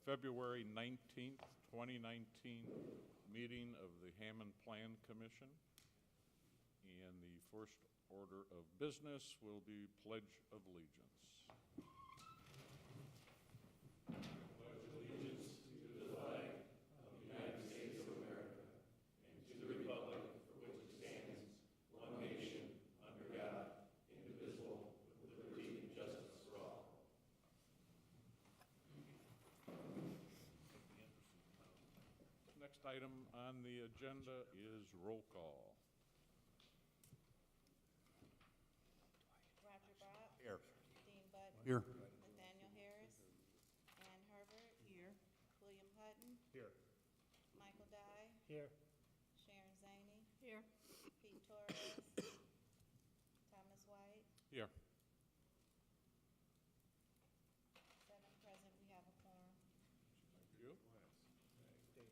February 19th, 2019 meeting of the Hammond Plan Commission. And the first order of business will be Pledge of Allegiance. Next item on the agenda is roll call. Roger Bob. Here. Dean Button. Here. Nathaniel Harris. Ann Herbert. Here. William Hutton. Here. Michael Dye. Here. Sharon Zaney. Here. Pete Torres. Thomas White. Here. 7 present. We have a quorum. Thank you. Okay,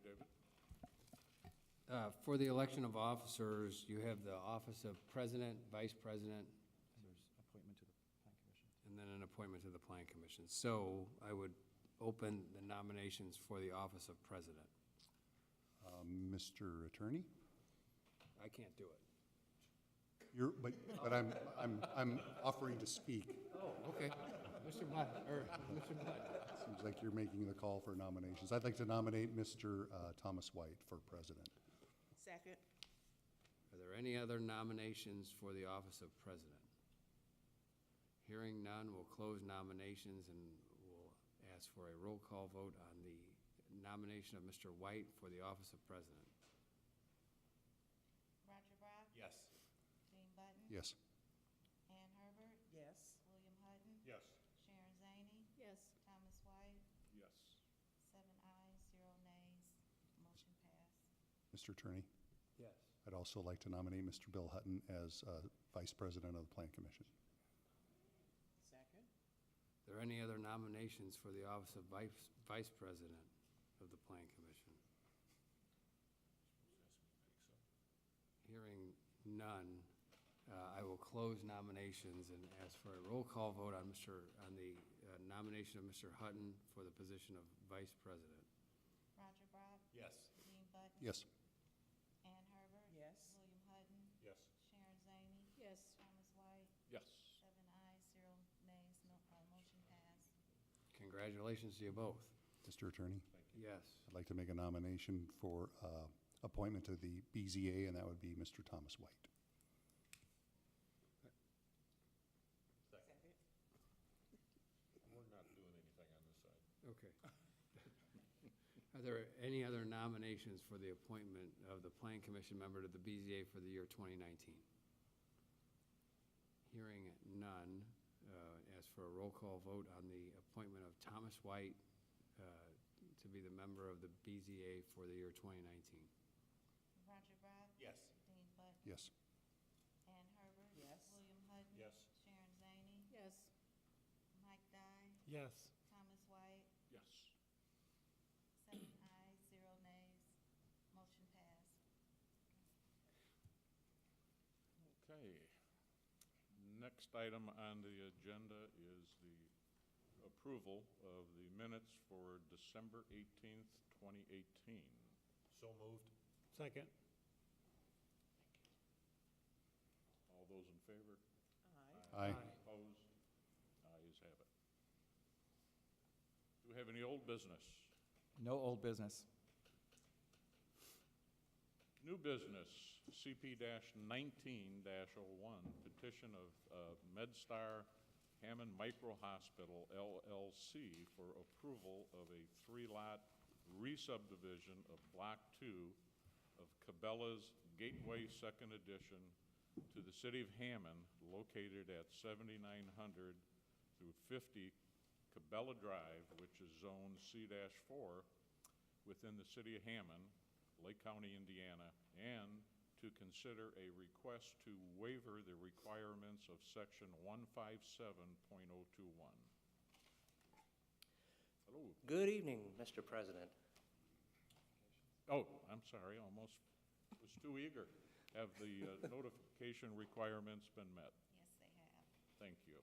David. For the election of officers, you have the office of president, vice president, There's appointment to the Plan Commission. and then an appointment to the Plan Commission. So I would open the nominations for the office of president. Mr. Attorney? I can't do it. But I'm offering to speak. Oh, okay. Mr. Blunt. Seems like you're making the call for nominations. I'd like to nominate Mr. Thomas White for president. Second. Are there any other nominations for the office of president? Hearing none, we'll close nominations and we'll ask for a roll call vote on the nomination of Mr. White for the office of president. Roger Bob. Yes. Dean Button. Yes. Ann Herbert. Yes. William Hutton. Yes. Sharon Zaney. Yes. Thomas White. Yes. 7 ayes, 0 nays. Motion passed. Mr. Attorney? Yes. I'd also like to nominate Mr. Bill Hutton as vice president of the Plan Commission. Second. Are there any other nominations for the office of vice president of the Plan Commission? Hearing none, I will close nominations and ask for a roll call vote on the nomination of Mr. Hutton for the position of vice president. Roger Bob. Yes. Dean Button. Yes. Ann Herbert. Yes. William Hutton. Yes. Sharon Zaney. Yes. Thomas White. Yes. 7 ayes, 0 nays. Motion passed. Congratulations to you both. Mr. Attorney? Yes. I'd like to make a nomination for appointment to the BZA, and that would be Mr. Thomas White. Second. We're not doing anything on this side. Okay. Are there any other nominations for the appointment of the Plan Commission member to the BZA for the year 2019? Hearing none, ask for a roll call vote on the appointment of Thomas White to be the member of the BZA for the year 2019. Roger Bob. Yes. Dean Button. Yes. Ann Herbert. Yes. William Hutton. Yes. Sharon Zaney. Yes. Mike Dye. Yes. Thomas White. Yes. 7 ayes, 0 nays. Motion passed. Okay. Next item on the agenda is the approval of the minutes for December 18th, 2018. So moved. Second. All those in favor? Aye. Aye. Opposed? Ayes have it. Do we have any old business? No old business. New business, CP-19-01, petition of MedStar Hammond Micro Hospital, LLC, for approval of a 3-lot re-subdivision of Block 2 of Cabela's Gateway Second Edition to the City of Hammond, located at 7900 through 50 Cabela Drive, which is Zone C-4, within the City of Hammond, Lake County, Indiana, and to consider a request to waiver the requirements of Section 157.021. Hello. Good evening, Mr. President. Oh, I'm sorry, almost was too eager. Have the notification requirements been met? Yes, they have. Thank you.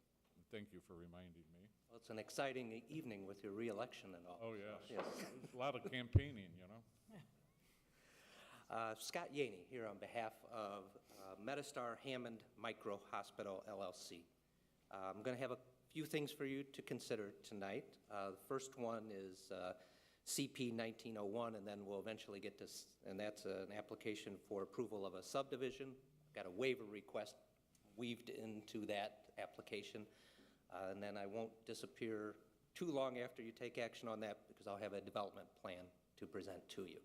Thank you for reminding me. Well, it's an exciting evening with your reelection and all. Oh, yes. Yes. A lot of campaigning, you know? Scott Yaney here on behalf of Metastar Hammond Micro Hospital LLC. I'm going to have a few things for you to consider tonight. The first one is CP 1901, and then we'll eventually get to, and that's an application for approval of a subdivision. Got a waiver request weaved into that application, and then I won't disappear too long after you take action on that because I'll have a development plan to present to you.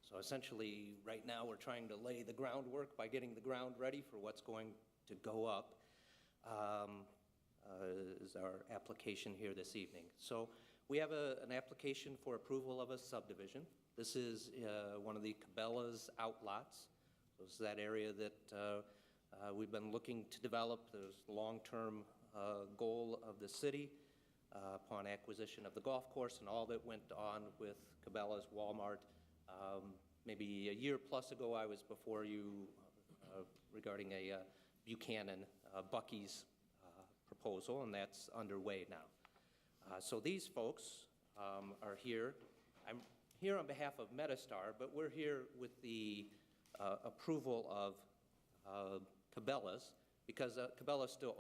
So essentially, right now, we're trying to lay the groundwork by getting the ground ready for what's going to go up, is our application here this evening. So we have an application for approval of a subdivision. This is one of the Cabela's outlots. So this is that area that we've been looking to develop. There's long-term goal of the city upon acquisition of the golf course and all that went on with Cabela's, Walmart. Maybe a year plus ago, I was before you regarding a Buchanan Bucky's proposal, and that's underway now. So these folks are here. I'm here on behalf of Metastar, but we're here with the approval of Cabela's because Cabela still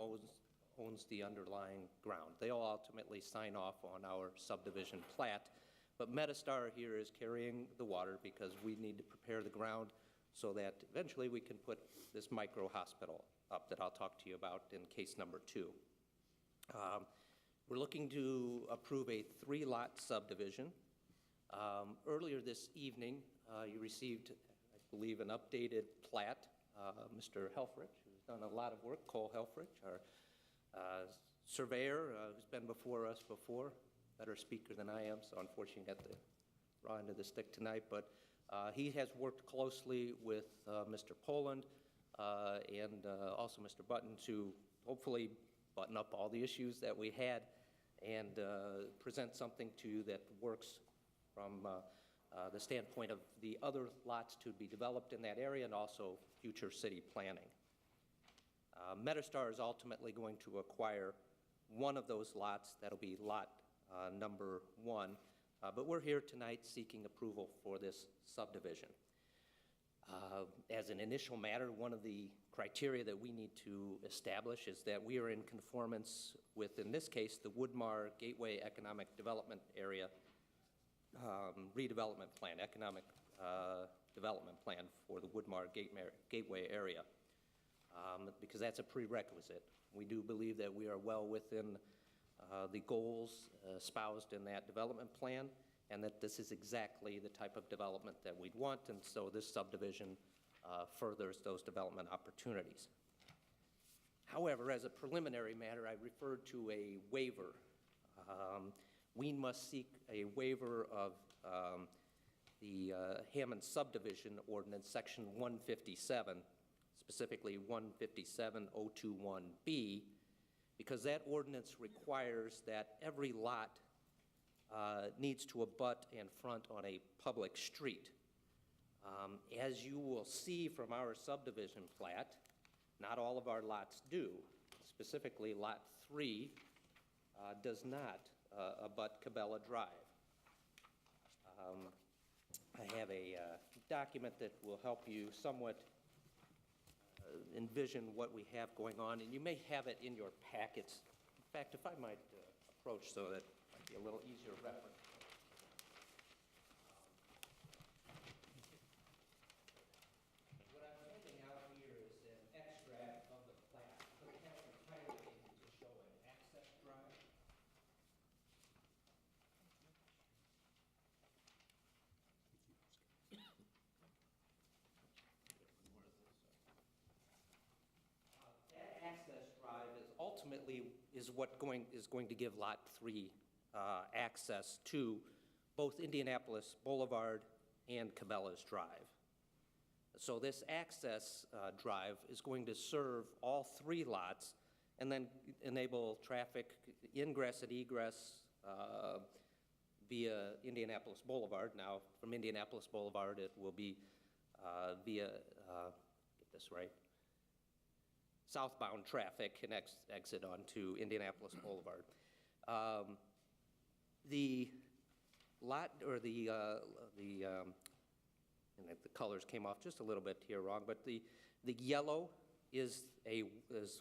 owns the underlying ground. They'll ultimately sign off on our subdivision plat, but Metastar here is carrying the water because we need to prepare the ground so that eventually we can put this micro hospital up that I'll talk to you about in case number 2. We're looking to approve a 3-lot subdivision. Earlier this evening, you received, I believe, an updated plat. Mr. Helfrich, who's done a lot of work, Cole Helfrich, our surveyor, who's been before us before, better speaker than I am, so unfortunately got the raw end of the stick tonight, but he has worked closely with Mr. Poland and also Mr. Button to hopefully button up all the issues that we had and present something to you that works from the standpoint of the other lots to be developed in that area and also future city planning. Metastar is ultimately going to acquire one of those lots. That'll be lot number 1, but we're here tonight seeking approval for this subdivision. As an initial matter, one of the criteria that we need to establish is that we are in conformance with, in this case, the Woodmar Gateway Economic Development Area redevelopment plan, economic development plan for the Woodmar Gateway area, because that's a prerequisite. We do believe that we are well within the goals espoused in that development plan, and that this is exactly the type of development that we'd want, and so this subdivision furthers those development opportunities. However, as a preliminary matter, I referred to a waiver. We must seek a waiver of the Hammond subdivision ordinance, section 157, specifically 157.021B, because that ordinance requires that every lot needs to abut and front on a public street. As you will see from our subdivision plat, not all of our lots do. Specifically, lot 3 does not abut Cabela Drive. I have a document that will help you somewhat envision what we have going on, and you may have it in your packets. In fact, if I might approach so that it might be a little easier reference. What I'm handing out here is an extract of the plat. I'm going to have the title to show an access drive. That access drive is ultimately what is going to give Lot 3 access to both Indianapolis Boulevard and Cabela's Drive. So this access drive is going to serve all 3 lots and then enable traffic ingress and egress via Indianapolis Boulevard. Now, from Indianapolis Boulevard, it will be via, get this right, southbound traffic and exit onto Indianapolis Boulevard. The lot, or and the colors came off just a little bit here wrong, but the yellow is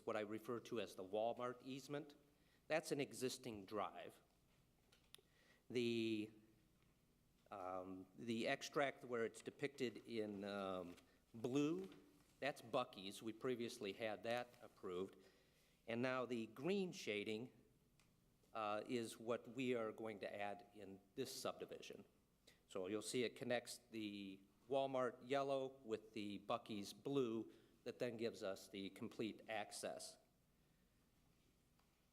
what I refer to as the Walmart easement. That's an existing drive. The extract where it's depicted in blue, that's Buc-ee's. We previously had that approved. And now the green shading is what we are going to add in this subdivision. So you'll see it connects the Walmart yellow with the Buc-ee's blue that then gives us the complete access.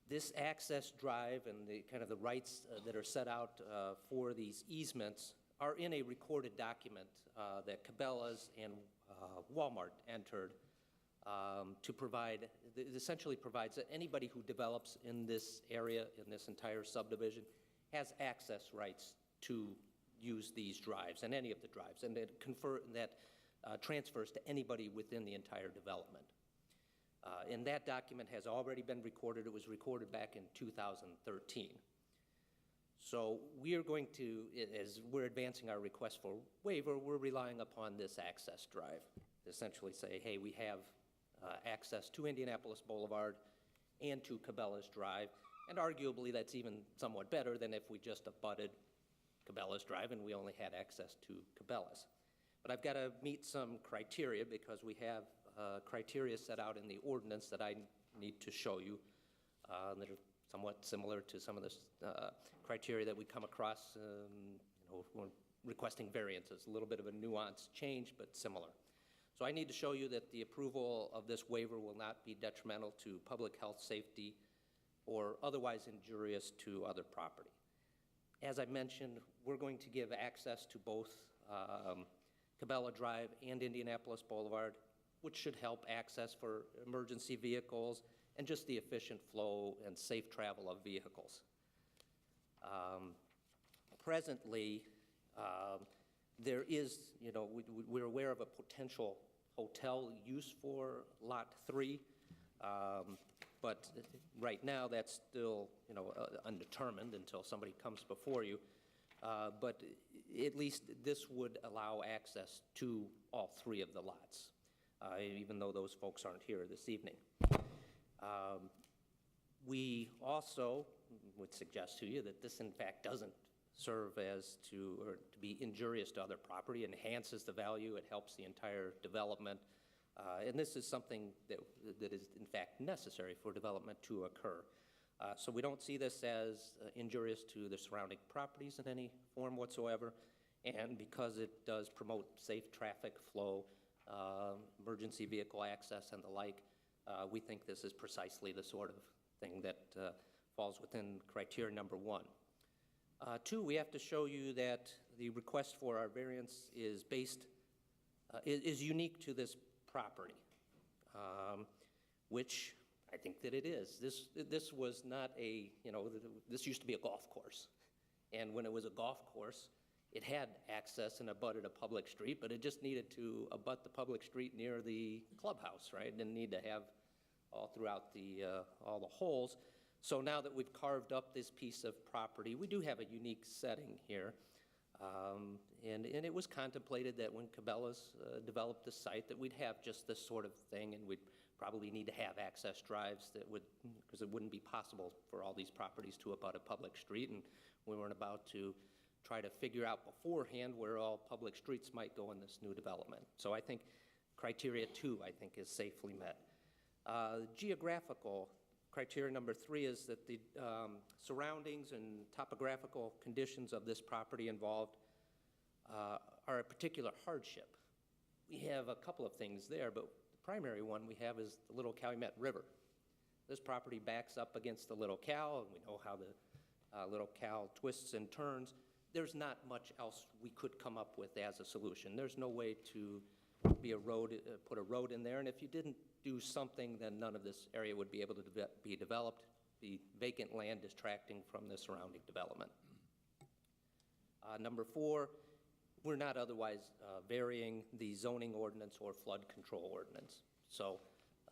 This access drive and the kind of the rights that are set out for these easements are in a recorded document that Cabela's and Walmart entered to provide, it essentially provides that anybody who develops in this area, in this entire subdivision, has access rights to use these drives and any of the drives, and that transfers to anybody within the entire development. And that document has already been recorded. It was recorded back in 2013. So we are going to, as we're advancing our request for waiver, we're relying upon this access drive to essentially say, hey, we have access to Indianapolis Boulevard and to Cabela's Drive, and arguably that's even somewhat better than if we just abutted Cabela's Drive and we only had access to Cabela's. But I've got to meet some criteria because we have criteria set out in the ordinance that I need to show you that are somewhat similar to some of the criteria that we come across when requesting variances. A little bit of a nuanced change, but similar. So I need to show you that the approval of this waiver will not be detrimental to public health, safety, or otherwise injurious to other property. As I mentioned, we're going to give access to both Cabela Drive and Indianapolis Boulevard, which should help access for emergency vehicles and just the efficient flow and safe travel of vehicles. Presently, there is, we're aware of a potential hotel use for Lot 3, but right now that's still, undetermined until somebody comes before you. But at least this would allow access to all three of the lots, even though those folks aren't here this evening. We also would suggest to you that this in fact doesn't serve as or to be injurious to other property, enhances the value, it helps the entire development. And this is something that is in fact necessary for development to occur. So we don't see this as injurious to the surrounding properties in any form whatsoever. And because it does promote safe traffic flow, emergency vehicle access and the like, we think this is precisely the sort of thing that falls within criteria number 1. 2, we have to show you that the request for our variance is is unique to this property, which I think that it is. This was not this used to be a golf course. And when it was a golf course, it had access and abutted a public street, but it just needed to abut the public street near the clubhouse, right? It didn't need to have all throughout all the holes. So now that we've carved up this piece of property, we do have a unique setting here. And it was contemplated that when Cabela's developed the site that we'd have just this sort of thing, and we'd probably need to have access drives because it wouldn't be possible for all these properties to abut a public street, and we weren't about to try to figure out beforehand where all public streets might go in this new development. So I think criteria 2, I think, is safely met. Geographical criteria number 3 is that the surroundings and topographical conditions of this property involved are a particular hardship. We have a couple of things there, but the primary one we have is the Little Calumet River. This property backs up against the Little Cal, and we know how the Little Cal twists and turns. There's not much else we could come up with as a solution. There's no way to put a road in there, and if you didn't do something, then none of this area would be able to be developed, the vacant land distracting from the surrounding development. Number 4, we're not otherwise varying the zoning ordinance or flood control ordinance. So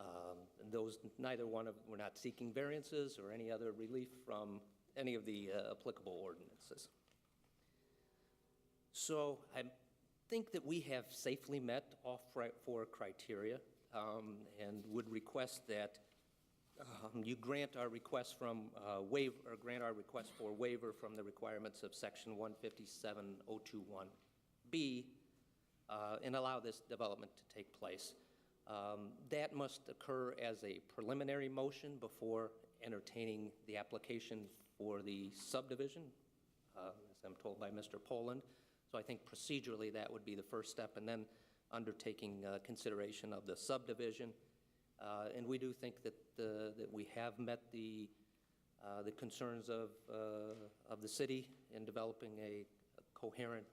And those, neither one of, we're not seeking variances or any other relief from any of the applicable ordinances. So I think that we have safely met all four criteria, and would request that you grant our request from grant our request for waiver from the requirements of Section 157.021B, and allow this development to take place. That must occur as a preliminary motion before entertaining the application for the subdivision, as I'm told by Mr. Poland. So I think procedurally that would be the first step, and then undertaking consideration of the subdivision. And we do think that that we have met the concerns of the city in developing a coherent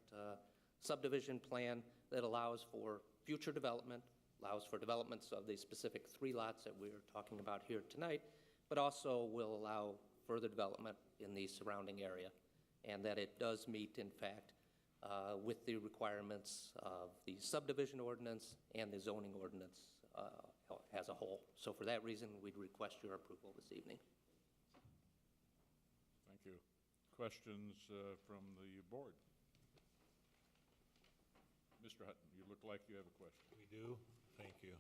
subdivision plan that allows for future development, allows for developments of the specific 3 lots that we're talking about here tonight, but also will allow further development in the surrounding area, and that it does meet, in fact, with the requirements of the subdivision ordinance and the zoning ordinance as a whole. So for that reason, we'd request your approval this evening. Thank you. Questions from the board? Mr. Hutton, you look like you have a question. We do. Thank you.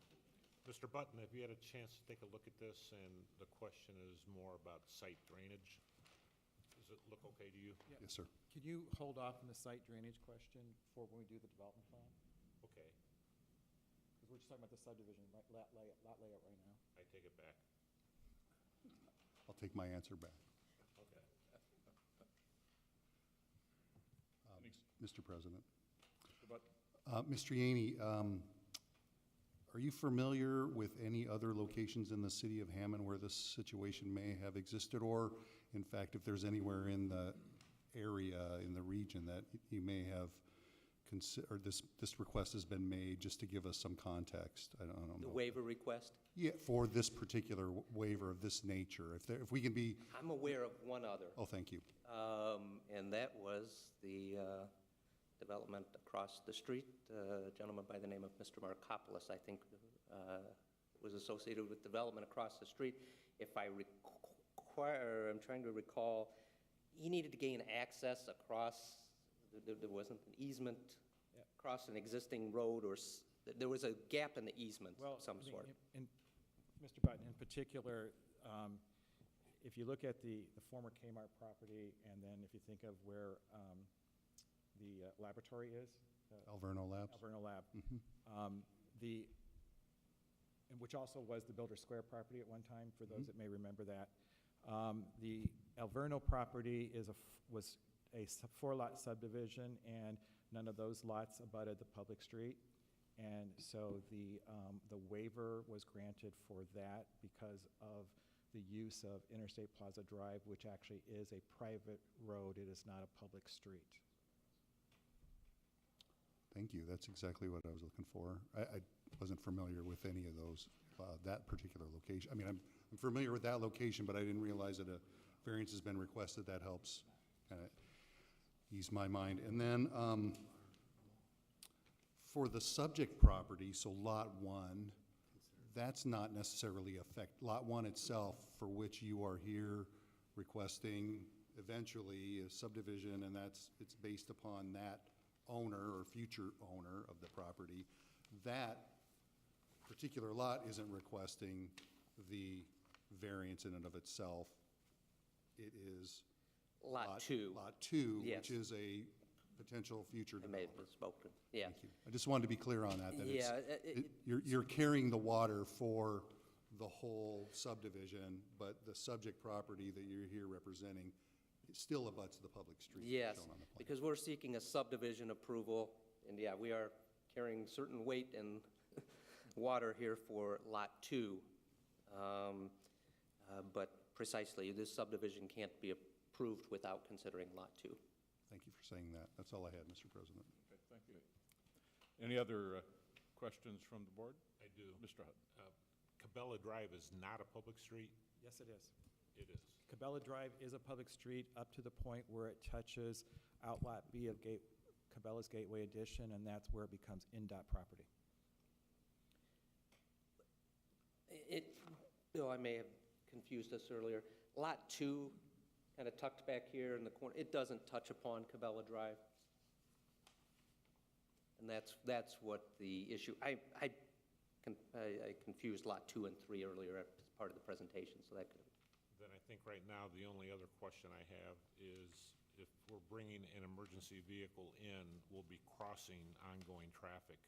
Mr. Button, have you had a chance to take a look at this? And the question is more about site drainage. Does it look okay to you? Yes, sir. Can you hold off on the site drainage question for when we do the development plan? Okay, Because we're just talking about the subdivision, right, lot layout right now. I take it back. I'll take my answer back. Okay. Mr. President. Mr. Button? Mr. Yaney, are you familiar with any other locations in the city of Hammond where this situation may have existed? Or, in fact, if there's anywhere in the area, in the region, that you may have or this request has been made, just to give us some context? I don't know. The waiver request? Yeah, for this particular waiver of this nature. If we can be... I'm aware of one other. Oh, thank you. And that was the development across the street. A gentleman by the name of Mr. Markopoulos, I think, was associated with development across the street. If I require, I'm trying to recall, he needed to gain access across, there wasn't an easement across an existing road, or there was a gap in the easement of some sort. Mr. Button, in particular, if you look at the former Kmart property, and then if you think of where the laboratory is. Alverno Labs? Alverno Lab. Mhm. Which also was the Builder Square property at one time, for those that may remember that. The Alverno property was a 4-lot subdivision, and none of those lots abutted the public street. And so the waiver was granted for that because of the use of Interstate Plaza Drive, which actually is a private road. It is not a public street. Thank you. That's exactly what I was looking for. I wasn't familiar with any of those, that particular location. I mean, I'm familiar with that location, but I didn't realize that a variance has been requested. That helps kind of ease my mind. And then for the subject property, so Lot 1, that's not necessarily Lot 1 itself, for which you are here requesting eventually a subdivision, and it's based upon that owner or future owner of the property. That particular lot isn't requesting the variance in and of itself. It is Lot 2. Lot 2, Yes. which is a potential future I may have developer. misspoken. Yeah. Thank you. I just wanted to be clear on that. Yeah, You're carrying the water for the whole subdivision, but the subject property that you're here representing still abuts the public street. Yes, shown on the plan. because we're seeking a subdivision approval, and yeah, we are carrying certain weight and water here for Lot 2. But precisely, this subdivision can't be approved without considering Lot 2. Thank you for saying that. That's all I had, Mr. President. Okay, thank you. Any other questions from the board? I do. Mr. Hutton? Cabela Drive is not a public street? Yes, it is. It is. Cabela Drive is a public street up to the point where it touches Outlot B of Cabela's Gateway Addition, and that's where it becomes NDOT property. Bill, I may have confused us earlier. Lot 2, kind of tucked back here in the corner, it doesn't touch upon Cabela Drive. And that's what the issue, I confused Lot 2 and 3 earlier as part of the presentation, so that could have. Then I think right now, the only other question I have is if we're bringing an emergency vehicle in, we'll be crossing ongoing traffic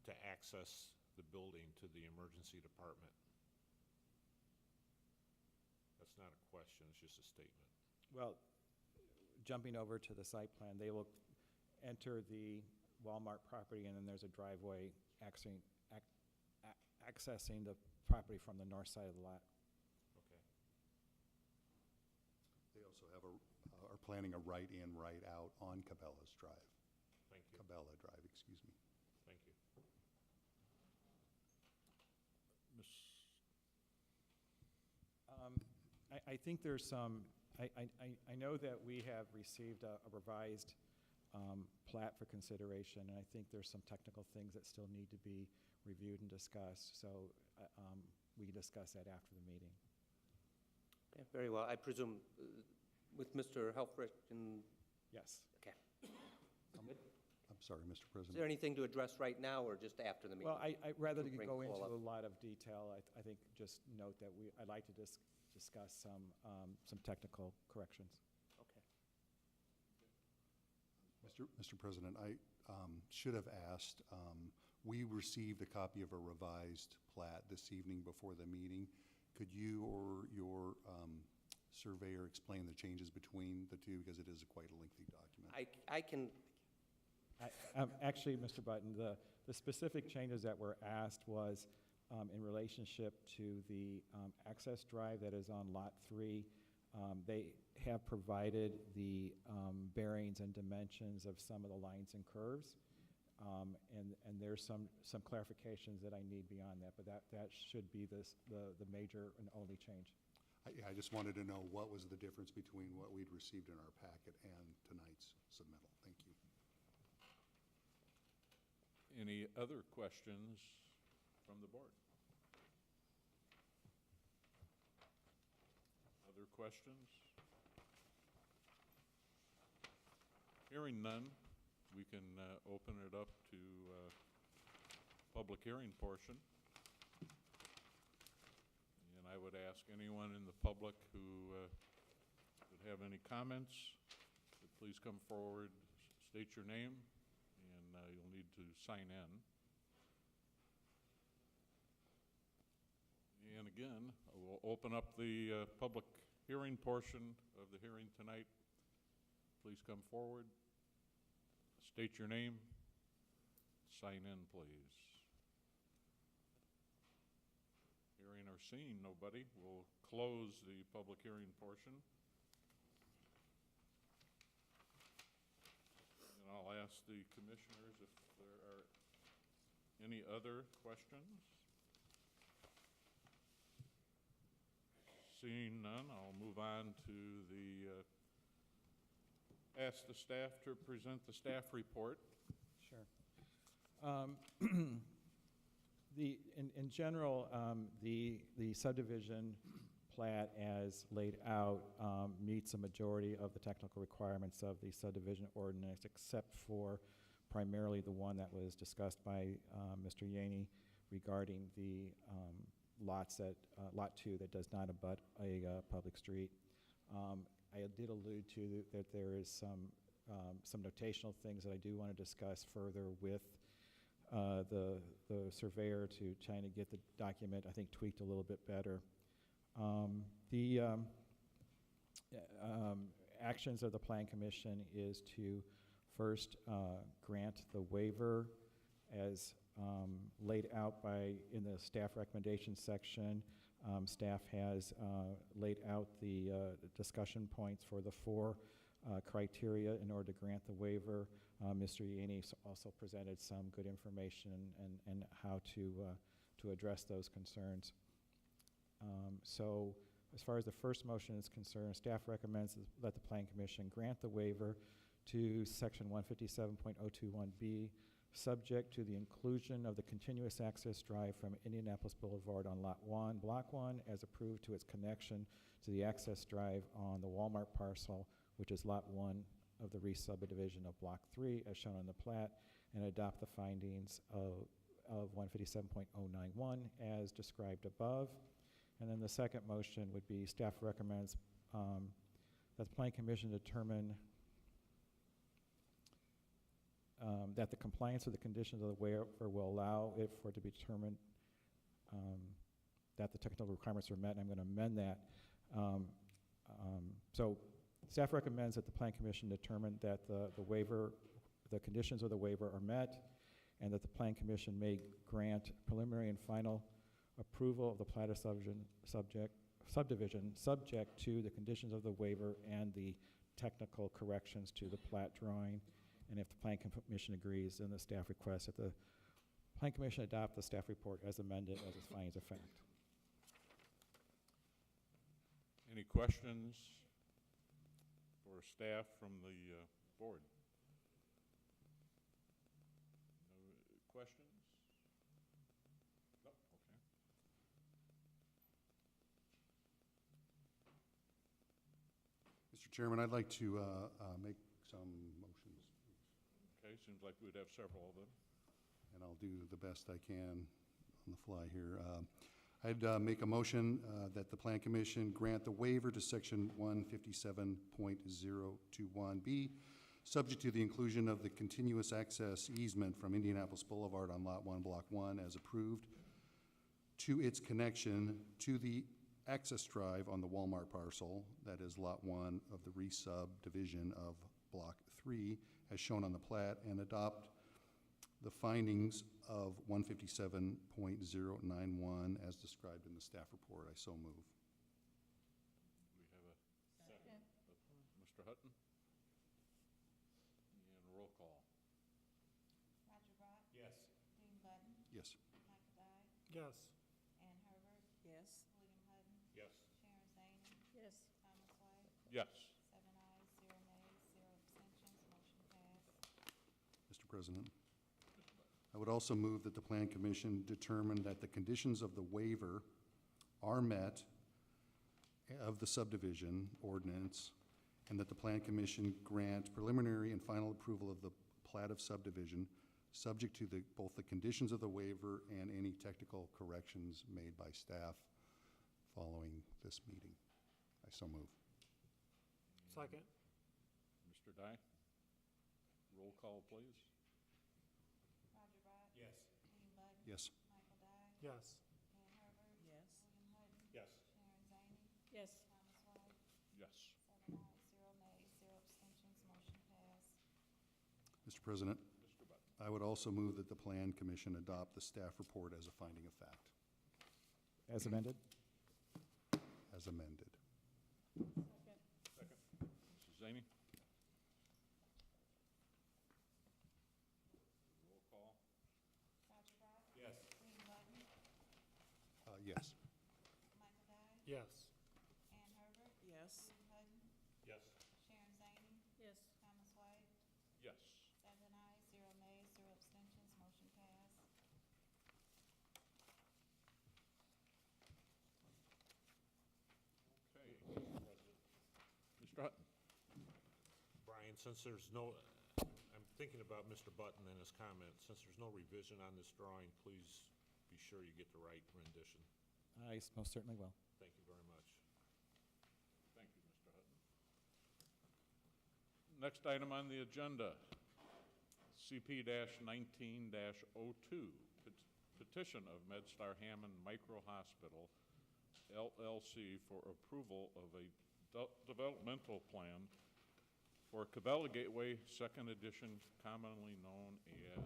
to access the building to the emergency department. That's not a question, it's just a statement. Well, jumping over to the site plan, they will enter the Walmart property, and then there's a driveway accessing the property from the north side of the lot. Okay. They also have are planning a right-in, right-out on Cabela's Drive. Thank you. Cabela Drive, excuse me. Thank you. I think there's some, I know that we have received a revised plat for consideration, and I think there's some technical things that still need to be reviewed and discussed, so we can discuss that after the meeting. Okay, very well. I presume with Mr. Helfrich and, Yes. okay. Good. I'm sorry, Mr. Is President. there anything to address right now or just after the meeting? Well, rather than Bring go into all up. a lot of detail, I think just note that I'd like to discuss some technical corrections. Okay. Mr. President, I should have asked, we received a copy of a revised plat this evening before the meeting. Could you or your surveyor explain the changes between the two, because it is quite a lengthy document? I can, Actually, Mr. Button, the specific changes that were asked was in relationship to the access drive that is on Lot 3. They have provided the bearings and dimensions of some of the lines and curves, and there's some clarifications that I need beyond that, but that should be the major and only change. I just wanted to know what was the difference between what we'd received in our packet and tonight's submittal. Thank you. Any other questions from the board? Other questions? Hearing none, we can open it up to public hearing portion. And I would ask anyone in the public who would have any comments to please come forward, state your name, and you'll need to sign in. And again, we'll open up the public hearing portion of the hearing tonight. Please come forward, state your name, sign in, please. Hearing or seeing nobody, we'll close the public hearing portion. And I'll ask the commissioners if there are any other questions. Seeing none, I'll move on to ask the staff to present the staff report. Sure. In general, the subdivision plat as laid out meets a majority of the technical requirements of the subdivision ordinance, except for primarily the one that was discussed by Mr. Yaney regarding the Lot 2 that does not abut a public street. I did allude to that there is some notational things that I do want to discuss further with the surveyor to trying to get the document, I think, tweaked a little bit better. The actions of the Plan Commission is to first grant the waiver as laid out in the staff recommendation section. Staff has laid out the discussion points for the 4 criteria in order to grant the waiver. Mr. Yaney also presented some good information and how to address those concerns. So as far as the first motion is concerned, staff recommends that the Plan Commission grant the waiver to section 157.021B subject to the inclusion of the continuous access drive from Indianapolis Boulevard on Lot 1, Block 1, as approved to its connection to the access drive on the Walmart parcel, which is Lot 1 of the re-subdivision of Block 3, as shown on the plat, and adopt the findings of 157.091 as described above. And then the second motion would be staff recommends that the Planning Commission determine that the compliance with the conditions of the waiver will allow it for it to be determined that the technical requirements are met, and I'm going to amend that. So staff recommends that the Planning Commission determine that the conditions of the waiver are met, and that the Planning Commission may grant preliminary and final approval of the plat of subdivision subject to the conditions of the waiver and the technical corrections to the plat drawing. And if the Planning Commission agrees, then the staff requests that the Planning Commission adopt the staff report as amended as its findings of fact. Any questions for staff from the board? No questions? No? Okay. Mr. Chairman, I'd like to make some motions, Okay, seems like we'd have several of them. and I'll do the best I can on the fly here. I'd make a motion that the Plan Commission grant the waiver to Section 157.021B, subject to the inclusion of the continuous access easement from Indianapolis Boulevard on Lot 1, Block 1, as approved, to its connection to the access drive on the Walmart parcel, that is Lot 1 of the re-subdivision of Block 3, as shown on the plat, and adopt the findings of 157.091 as described in the staff report. I so move. We have a second. Mr. Hutton? And roll call. Roger Brock. Yes. Dean Button. Yes. Michael Dye. Yes. Ann Herbert. Yes. William Hutton. Yes. Sharon Zane. Yes. Thomas White. Yes. 7 ayes, 0 nays, 0 abstentions, motion passed. Mr. President, I would also move that the Plan Commission determine that the conditions of the waiver are met of the subdivision ordinance, and that the Plan Commission grant preliminary and final approval of the plat of subdivision, subject to both the conditions of the waiver and any technical corrections made by staff following this meeting. I so move. Second. Mr. Dye? Roll call, please. Roger Brock. Yes. Dean Button. Yes. Michael Dye. Yes. Ann Herbert. Yes. William Hutton. Yes. Sharon Zane. Yes. Thomas White. Yes. 7 ayes, 0 nays, 0 abstentions, motion passed. Mr. President, Mr. Button? I would also move that the Plan Commission adopt the staff report as a finding of fact, As amended? as amended. Second. Second. Mrs. Zaney? Roll call. Roger Brock. Yes. Dean Button. Yes. Michael Dye. Yes. Ann Herbert. Yes. William Hutton. Yes. Sharon Zane. Yes. Thomas White. Yes. 7 ayes, 0 nays, 0 abstentions, motion passed. Okay. Mr. Hutton? Brian, since there's no, I'm thinking about Mr. Button and his comment. Since there's no revision on this drawing, please be sure you get the right rendition. I most certainly will. Thank you very much. Thank you, Mr. Hutton. Next item on the agenda, CP-19-02, petition of MedStar Hammond Micro Hospital, LLC, for approval of a developmental plan for Cabela Gateway, Second Edition, commonly known as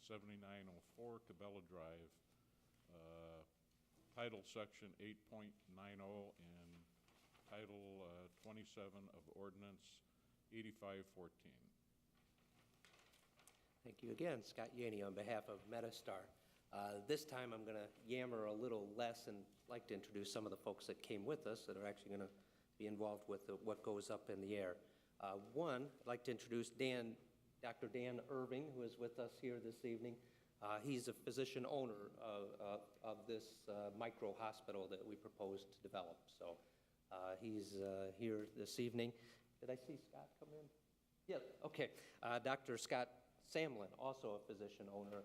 7904 Cabela Drive, Title Section 8.90 and Title 27 of Ordinance 8514. Thank you again, Scott Yaney on behalf of Metastar. This time I'm going to yammer a little less and like to introduce some of the folks that came with us that are actually going to be involved with what goes up in the air. One, I'd like to introduce Dan Dr. Dan Irving, who is with us here this evening. He's a physician owner of this micro-hospital that we propose to develop. So he's here this evening. Did I see Scott come in? Yes, okay. Dr. Scott Samlin, also a physician owner,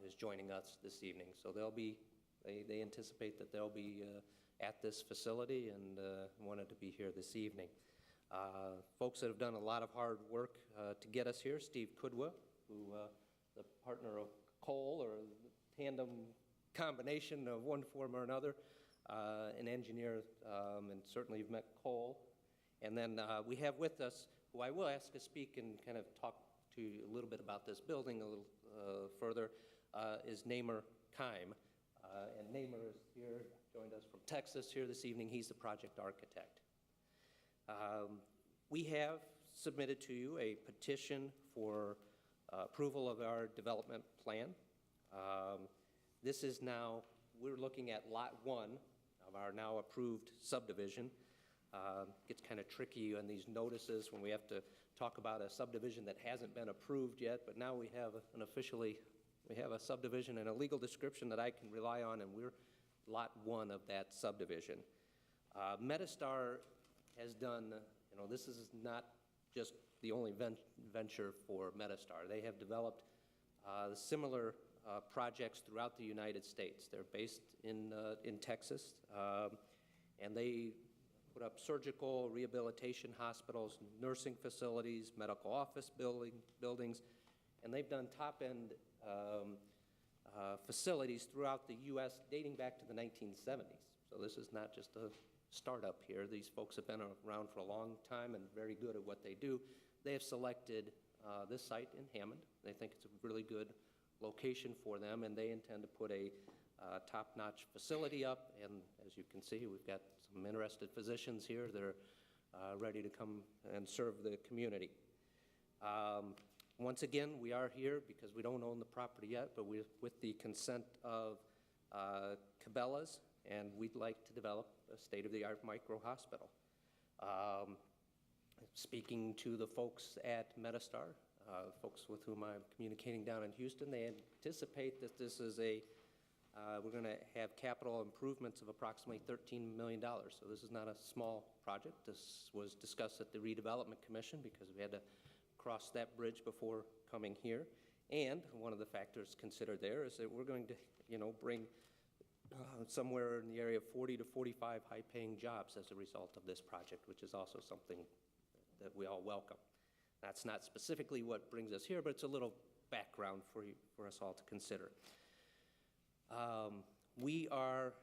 is joining us this evening. So they anticipate that they'll be at this facility and wanted to be here this evening. Folks that have done a lot of hard work to get us here, Steve Kudwa, who the partner of Cole, or tandem combination of one form or another, an engineer, and certainly you've met Cole. And then we have with us, who I will ask to speak and kind of talk to you a little bit about this building a little further, is Namer Kime. And Namer is here, joined us from Texas here this evening. He's the project architect. We have submitted to you a petition for approval of our development plan. This is now, we're looking at Lot 1 of our now approved subdivision. Gets kind of tricky on these notices when we have to talk about a subdivision that hasn't been approved yet, but now we have we have a subdivision and a legal description that I can rely on, and we're Lot 1 of that subdivision. Metastar has done, this is not just the only venture for Metastar. They have developed similar projects throughout the United States. They're based in Texas, and they put up surgical rehabilitation hospitals, nursing facilities, medical office buildings, and they've done top-end facilities throughout the U.S. dating back to the 1970s. So this is not just a startup here. These folks have been around for a long time and very good at what they do. They have selected this site in Hammond. They think it's a really good location for them, and they intend to put a top-notch facility up. And as you can see, we've got some interested physicians here that are ready to come and serve the community. Once again, we are here because we don't own the property yet, but we're with the consent of Cabela's, and we'd like to develop a state-of-the-art micro-hospital. Speaking to the folks at Metastar, folks with whom I'm communicating down in Houston, they anticipate that this is we're going to have capital improvements of approximately $13 million. So this is not a small project. This was discussed at the Redevelopment Commission because we had to cross that bridge before coming here. And one of the factors considered there is that we're going to, bring somewhere in the area of 40 to 45 high-paying jobs as a result of this project, which is also something that we all welcome. That's not specifically what brings us here, but it's a little background for us all to consider. We are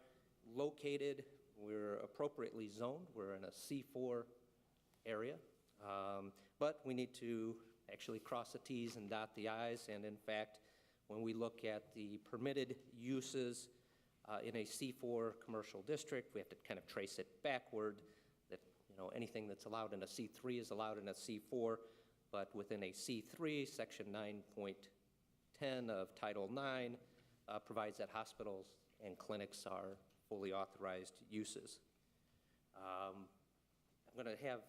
located, we're appropriately zoned, we're in a C4 area, but we need to actually cross the T's and dot the I's, and in fact, when we look at the permitted uses in a C4 commercial district, we have to kind of trace it backward, that anything that's allowed in a C3 is allowed in a C4, but within a C3, section 9.10 of Title IX provides that hospitals and clinics are fully authorized uses. I'm going to have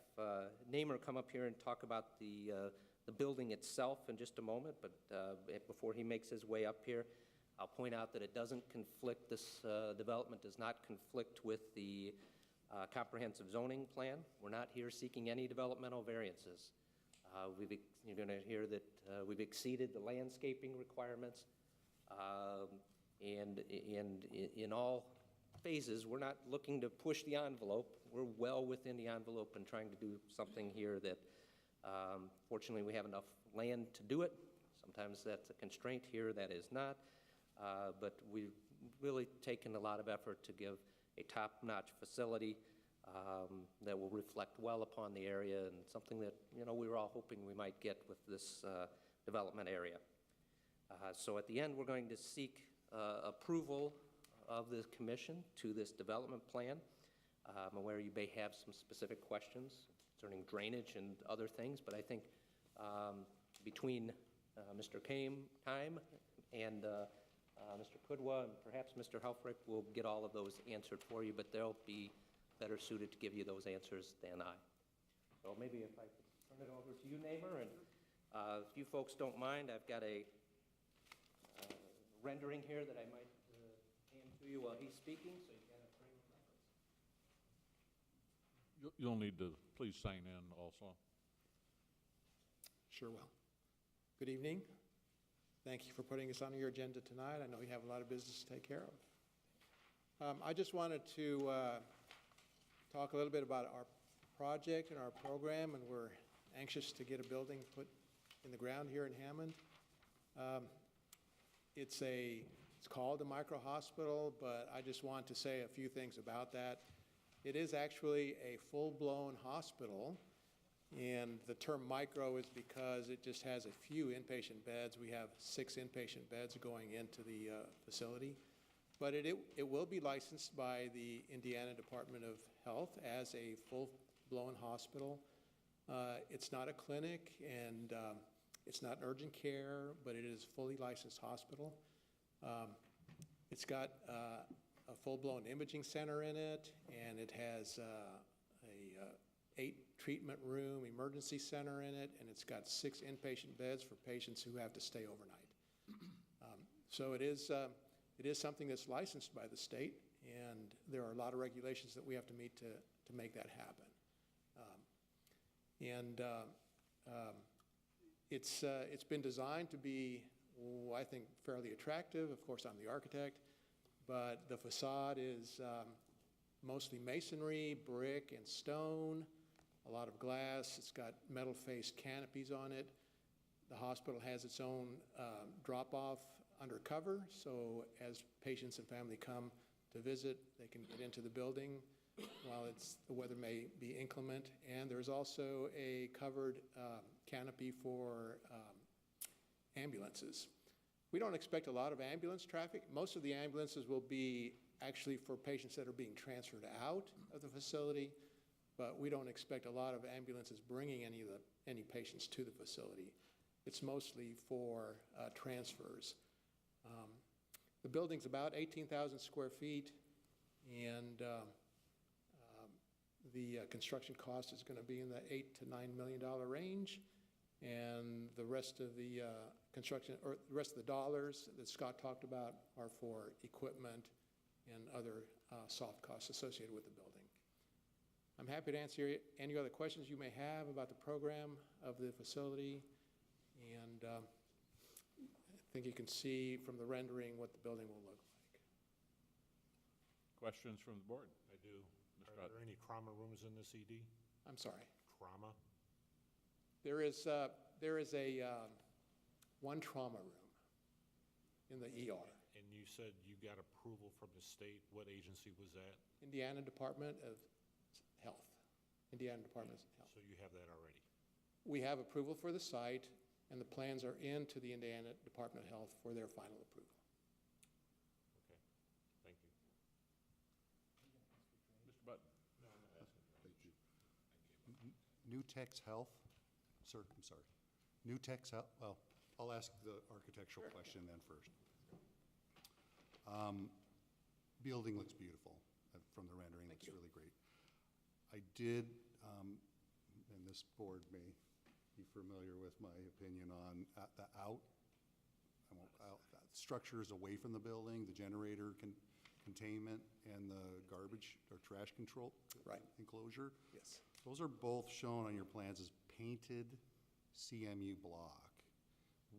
Namer come up here and talk about the building itself in just a moment, but before he makes his way up here, I'll point out that it doesn't conflict, this development does not conflict with the comprehensive zoning plan. We're not here seeking any developmental variances. You're going to hear that we've exceeded the landscaping requirements, and in all phases, we're not looking to push the envelope. We're well within the envelope and trying to do something here that, fortunately, we have enough land to do it. Sometimes that's a constraint here, that is not. But we've really taken a lot of effort to give a top-notch facility that will reflect well upon the area, and something that we were all hoping we might get with this development area. So at the end, we're going to seek approval of the commission to this development plan. I'm aware you may have some specific questions concerning drainage and other things, but I think between Mr. Kime and Mr. Kudwa and perhaps Mr. Helfrich will get all of those answered for you, but they'll be better suited to give you those answers than I. So maybe if I could turn it over to you, Namer, and If you folks don't mind, I've got a rendering here that I might hand to you while he's speaking, so you've got a frame of reference. You'll need to please sign in also. Sure will. Good evening. Thank you for putting us on your agenda tonight. I know you have a lot of business to take care of. I just wanted to talk a little bit about our project and our program, and we're anxious to get a building put in the ground here in Hammond. It's called a micro-hospital, but I just want to say a few things about that. It is actually a full-blown hospital, and the term micro is because it just has a few inpatient beds. We have 6 inpatient beds going into the facility. But it will be licensed by the Indiana Department of Health as a full-blown hospital. It's not a clinic, and it's not urgent care, but it is a fully licensed hospital. It's got a full-blown imaging center in it, and it has a 8 treatment room emergency center in it, and it's got 6 inpatient beds for patients who have to stay overnight. So it is something that's licensed by the state, and there are a lot of regulations that we have to meet to make that happen. It's been designed to be, I think, fairly attractive. Of course, I'm the architect, but the facade is mostly masonry, brick, and stone, a lot of glass. It's got metal-faced canopies on it. The hospital has its own drop-off undercover, so as patients and family come to visit, they can get into the building while the weather may be inclement. And there's also a covered canopy for ambulances. We don't expect a lot of ambulance traffic. Most of the ambulances will be actually for patients that are being transferred out of the facility, but we don't expect a lot of ambulances bringing any patients to the facility. It's mostly for transfers. The building's about 18,000 square feet, and the construction cost is going to be in the $8 to $9 million range, and the rest of the construction, or the rest of the dollars that Scott talked about, are for equipment and other soft costs associated with the building. I'm happy to answer any other questions you may have about the program of the facility, and I think you can see from the rendering what the building will look like. Questions from the board? I do. Mr. Are there any trauma rooms in this ED? I'm sorry. Trauma? There is one trauma room in the ER. And you said you got approval from the state. What agency was that? Indiana Department of Health. Indiana Department of Health. So you have that already? We have approval for the site, and the plans are into the Indiana Department of Health for their final approval. Okay, thank you. Mr. Button? No, I'm not asking. Thank you. Nutex Health, sir, I'm sorry. Nutex Health, well, I'll ask the architectural question then first. Building looks beautiful from the rendering. Looks really great. I did, and this board may be familiar with my opinion on the structures away from the building, the generator containment, and the garbage or trash control enclosure. Yes. Those are both shown on your plans as painted CMU block.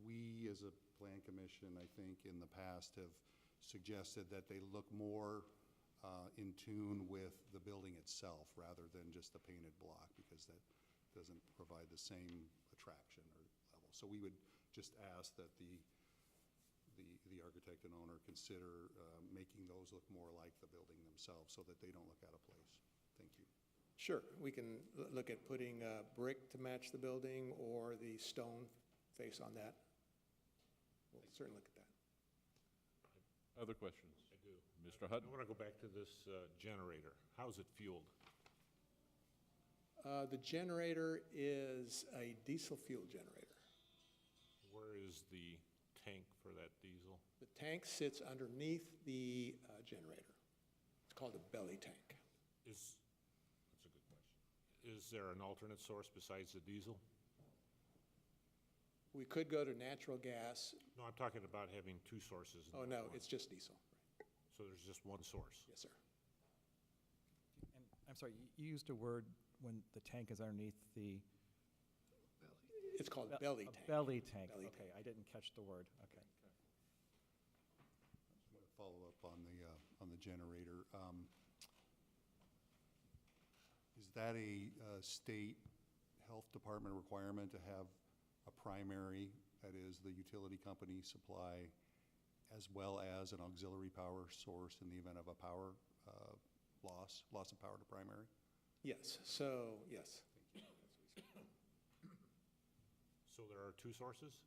We, as a plan commission, I think in the past have suggested that they look more in tune with the building itself rather than just the painted block, because that doesn't provide the same attraction or level. So we would just ask that the architect and owner consider making those look more like the building themselves so that they don't look out of place. Thank you. Sure. We can look at putting brick to match the building or the stone face on that. We'll certainly look at that. Other questions? I do. Mr. I Hutton? want to go back to this generator. How is it fueled? The generator is a diesel fuel generator. Where is the tank for that diesel? The tank sits underneath the generator. It's called a belly tank. That's a good question. Is there an alternate source besides the diesel? We could go to natural gas. No, I'm talking about having two sources. Oh, not no, one. it's just diesel. So there's just one source? Yes, sir. And I'm sorry, you used a word when the tank is underneath the. It's called belly A tank. belly tank, Belly okay, I didn't catch the word, okay. Follow up on the generator. Is that a state health department requirement to have a primary, that is the utility company supply, as well as an auxiliary power source in the event of a power loss of power to primary? Yes, so, yes. So there are two sources?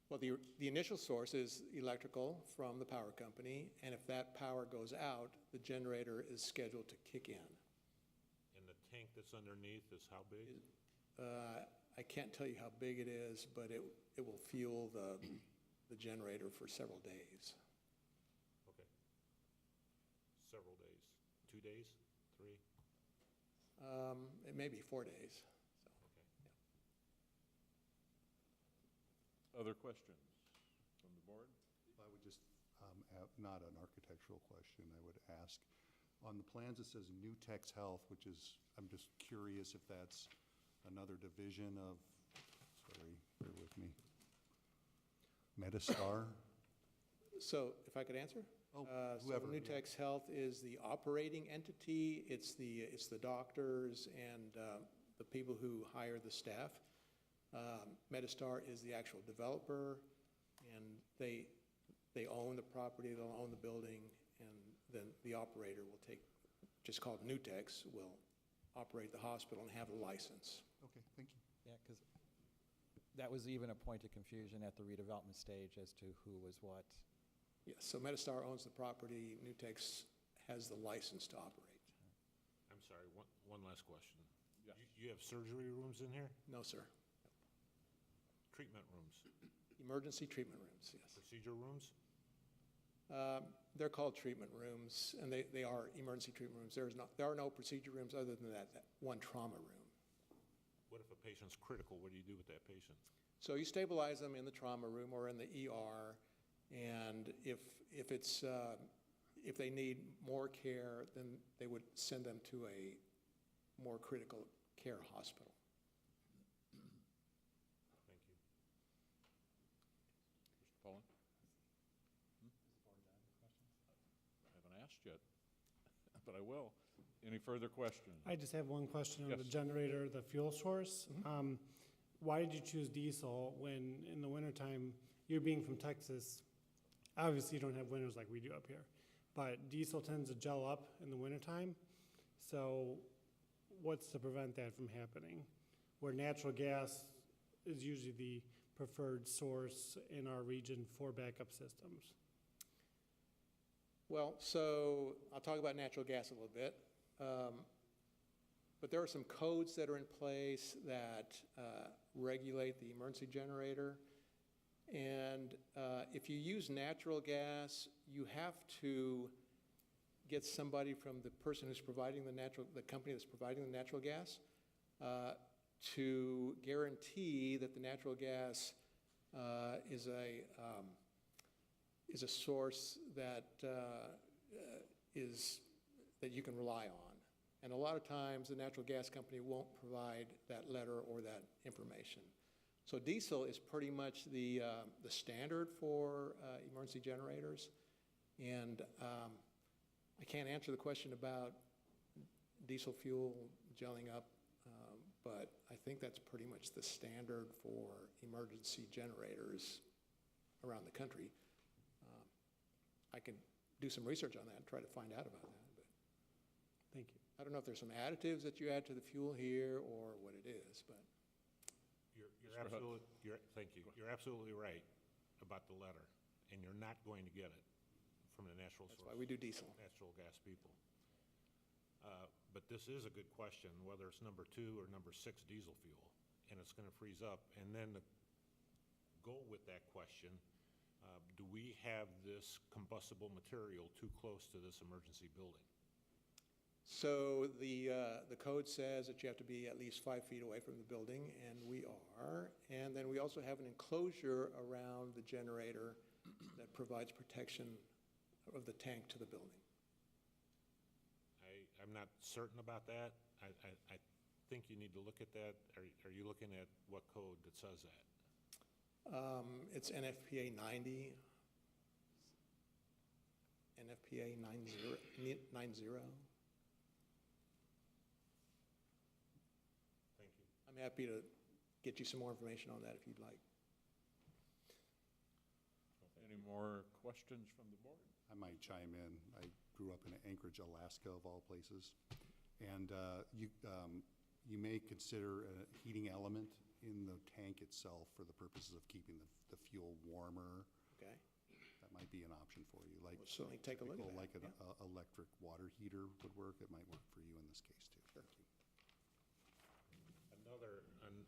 Well, the initial source is electrical from the power company, and if that power goes out, the generator is scheduled to kick in. And the tank that's underneath is how big? I can't tell you how big it is, but it will fuel the generator for several days. Okay. Several days. 2 days? 3? It may be 4 days. So, Okay. Other questions from the board? I would just, not an architectural question, I would ask, on the plans it says Nutex Health, which is, I'm just curious if that's another division of, sorry, bear with me, Metastar? So if I could answer? Oh, So whoever, yeah. Nutex Health is the operating entity. It's the doctors and the people who hire the staff. Metastar is the actual developer, and they own the property, they'll own the building, and then the operator will take, just called Nutex, will operate the hospital and have a license. Okay, thank you. Yeah, because that was even a point of confusion at the redevelopment stage as to who was what. Yes, so Metastar owns the property, Nutex has the license to operate. I'm sorry, one last question. Yes. You have surgery rooms in here? No, sir. Treatment rooms? Emergency treatment rooms, yes. Procedure rooms? They're called treatment rooms, and they are emergency treatment rooms. There are no procedure rooms other than that one trauma room. What if a patient's critical? What do you do with that patient? So you stabilize them in the trauma room or in the ER, and if they need more care, then they would send them to a more critical care hospital. Thank you. Mr. Pullen? I haven't asked yet, but I will. Any further questions? I just have one question on the Yes. generator, the fuel source. Why did you choose diesel when in the wintertime, you being from Texas, obviously you don't have winters like we do up here, but diesel tends to gel up in the wintertime. So what's to prevent that from happening? Where natural gas is usually the preferred source in our region for backup systems. Well, so I'll talk about natural gas a little bit. But there are some codes that are in place that regulate the emergency generator. And if you use natural gas, you have to get somebody from the person who's providing the company that's providing the natural gas to guarantee that the natural gas is a source that you can rely on. And a lot of times, the natural gas company won't provide that letter or that information. So diesel is pretty much the standard for emergency generators. And I can't answer the question about diesel fuel gelling up, but I think that's pretty much the standard for emergency generators around the country. I could do some research on that and try to find out about that. But Thank you. I don't know if there's some additives that you add to the fuel here or what it is, but Thank you. You're absolutely right about the letter, and you're not going to get it from the natural that's source. why we do diesel. Natural gas people. But this is a good question, whether it's number 2 or number 6 diesel fuel, and it's going to freeze up. And then to go with that question, do we have this combustible material too close to this emergency building? So the code says that you have to be at least 5 feet away from the building, and we are. And then we also have an enclosure around the generator that provides protection of the tank to the building. I'm not certain about that. I think you need to look at that. Are you looking at what code that says that? It's NFPA 90. NFPA 90. Thank you. I'm happy to get you some more information on that if you'd like. Any more questions from the board? I might chime in. I grew up in Anchorage, Alaska, of all places. And you may consider a heating element in the tank itself for the purposes of keeping the fuel warmer. Okay. That might be an option for you. Like We'll certainly take a look at that. Like an yeah. electric water heater would work. It might work for you in this case, too. Sure. Thank you.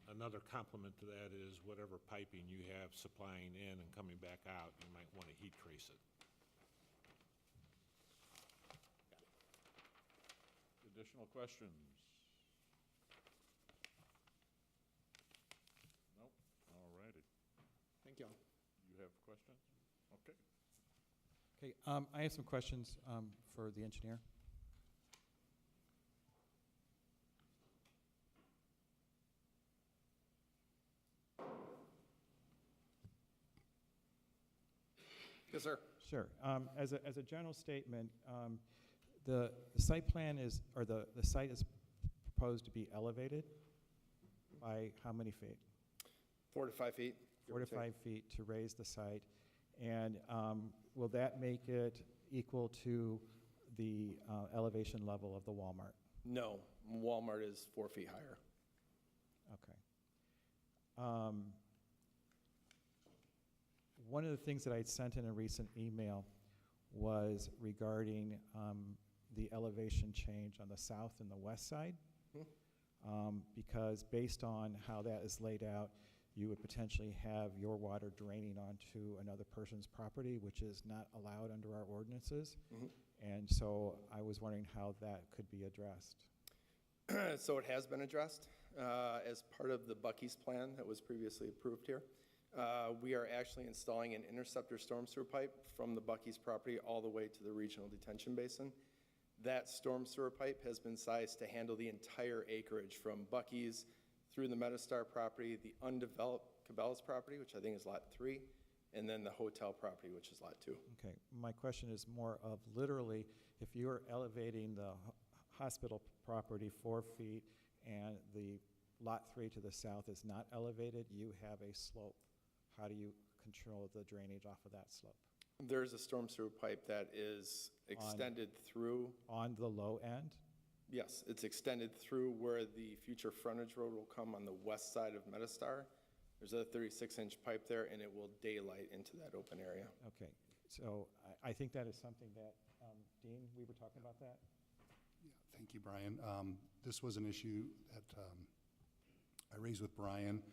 Another complement to that is whatever piping you have supplying in and coming back out, you might want to heat trace it. Additional questions? Nope, all righty. Thank you. You have questions? Okay. Okay, I have some questions for the engineer. Yes, sir. Sure. As a general statement, the site plan is, or the site is proposed to be elevated by how many feet? 4 to 5 feet. give 4 or to take. 5 feet to raise the site. And will that make it equal to the elevation level of the Walmart? No, Walmart is 4 feet higher. Okay. One of the things that I'd sent in a recent email was regarding the elevation change on the south and the west side. Because based on how that is laid out, you would potentially have your water draining onto another person's property, which is not allowed under our ordinances. And so I was wondering how that could be addressed. So it has been addressed as part of the Bucky's plan that was previously approved here. We are actually installing an interceptor storm sewer pipe from the Bucky's property all the way to the regional detention basin. That storm sewer pipe has been sized to handle the entire acreage from Bucky's through the Metastar property, the undeveloped Cabela's property, which I think is Lot 3, and then the hotel property, which is Lot 2. Okay, my question is more of literally, if you're elevating the hospital property 4 feet and the Lot 3 to the south is not elevated, you have a slope. How do you control the drainage off of that slope? There's a storm sewer pipe that is extended through. On the low end? Yes, it's extended through where the future frontage road will come on the west side of Metastar. There's a 36-inch pipe there, and it will daylight into that open area. Okay, so I think that is something that, Dean, we were talking about that? Yeah, thank you, Brian. This was an issue that I raised with Brian.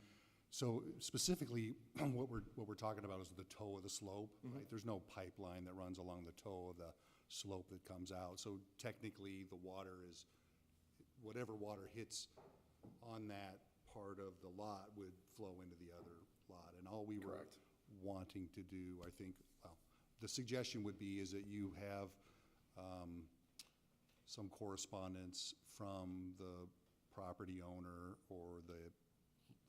So specifically, what we're talking about is the toe of the slope. Right? There's no pipeline that runs along the toe of the slope that comes out. So technically, the water is, whatever water hits on that part of the lot would flow into the other lot. And all we were wanting to do, I think, well, the suggestion would be is that you have some correspondence from the property owner or the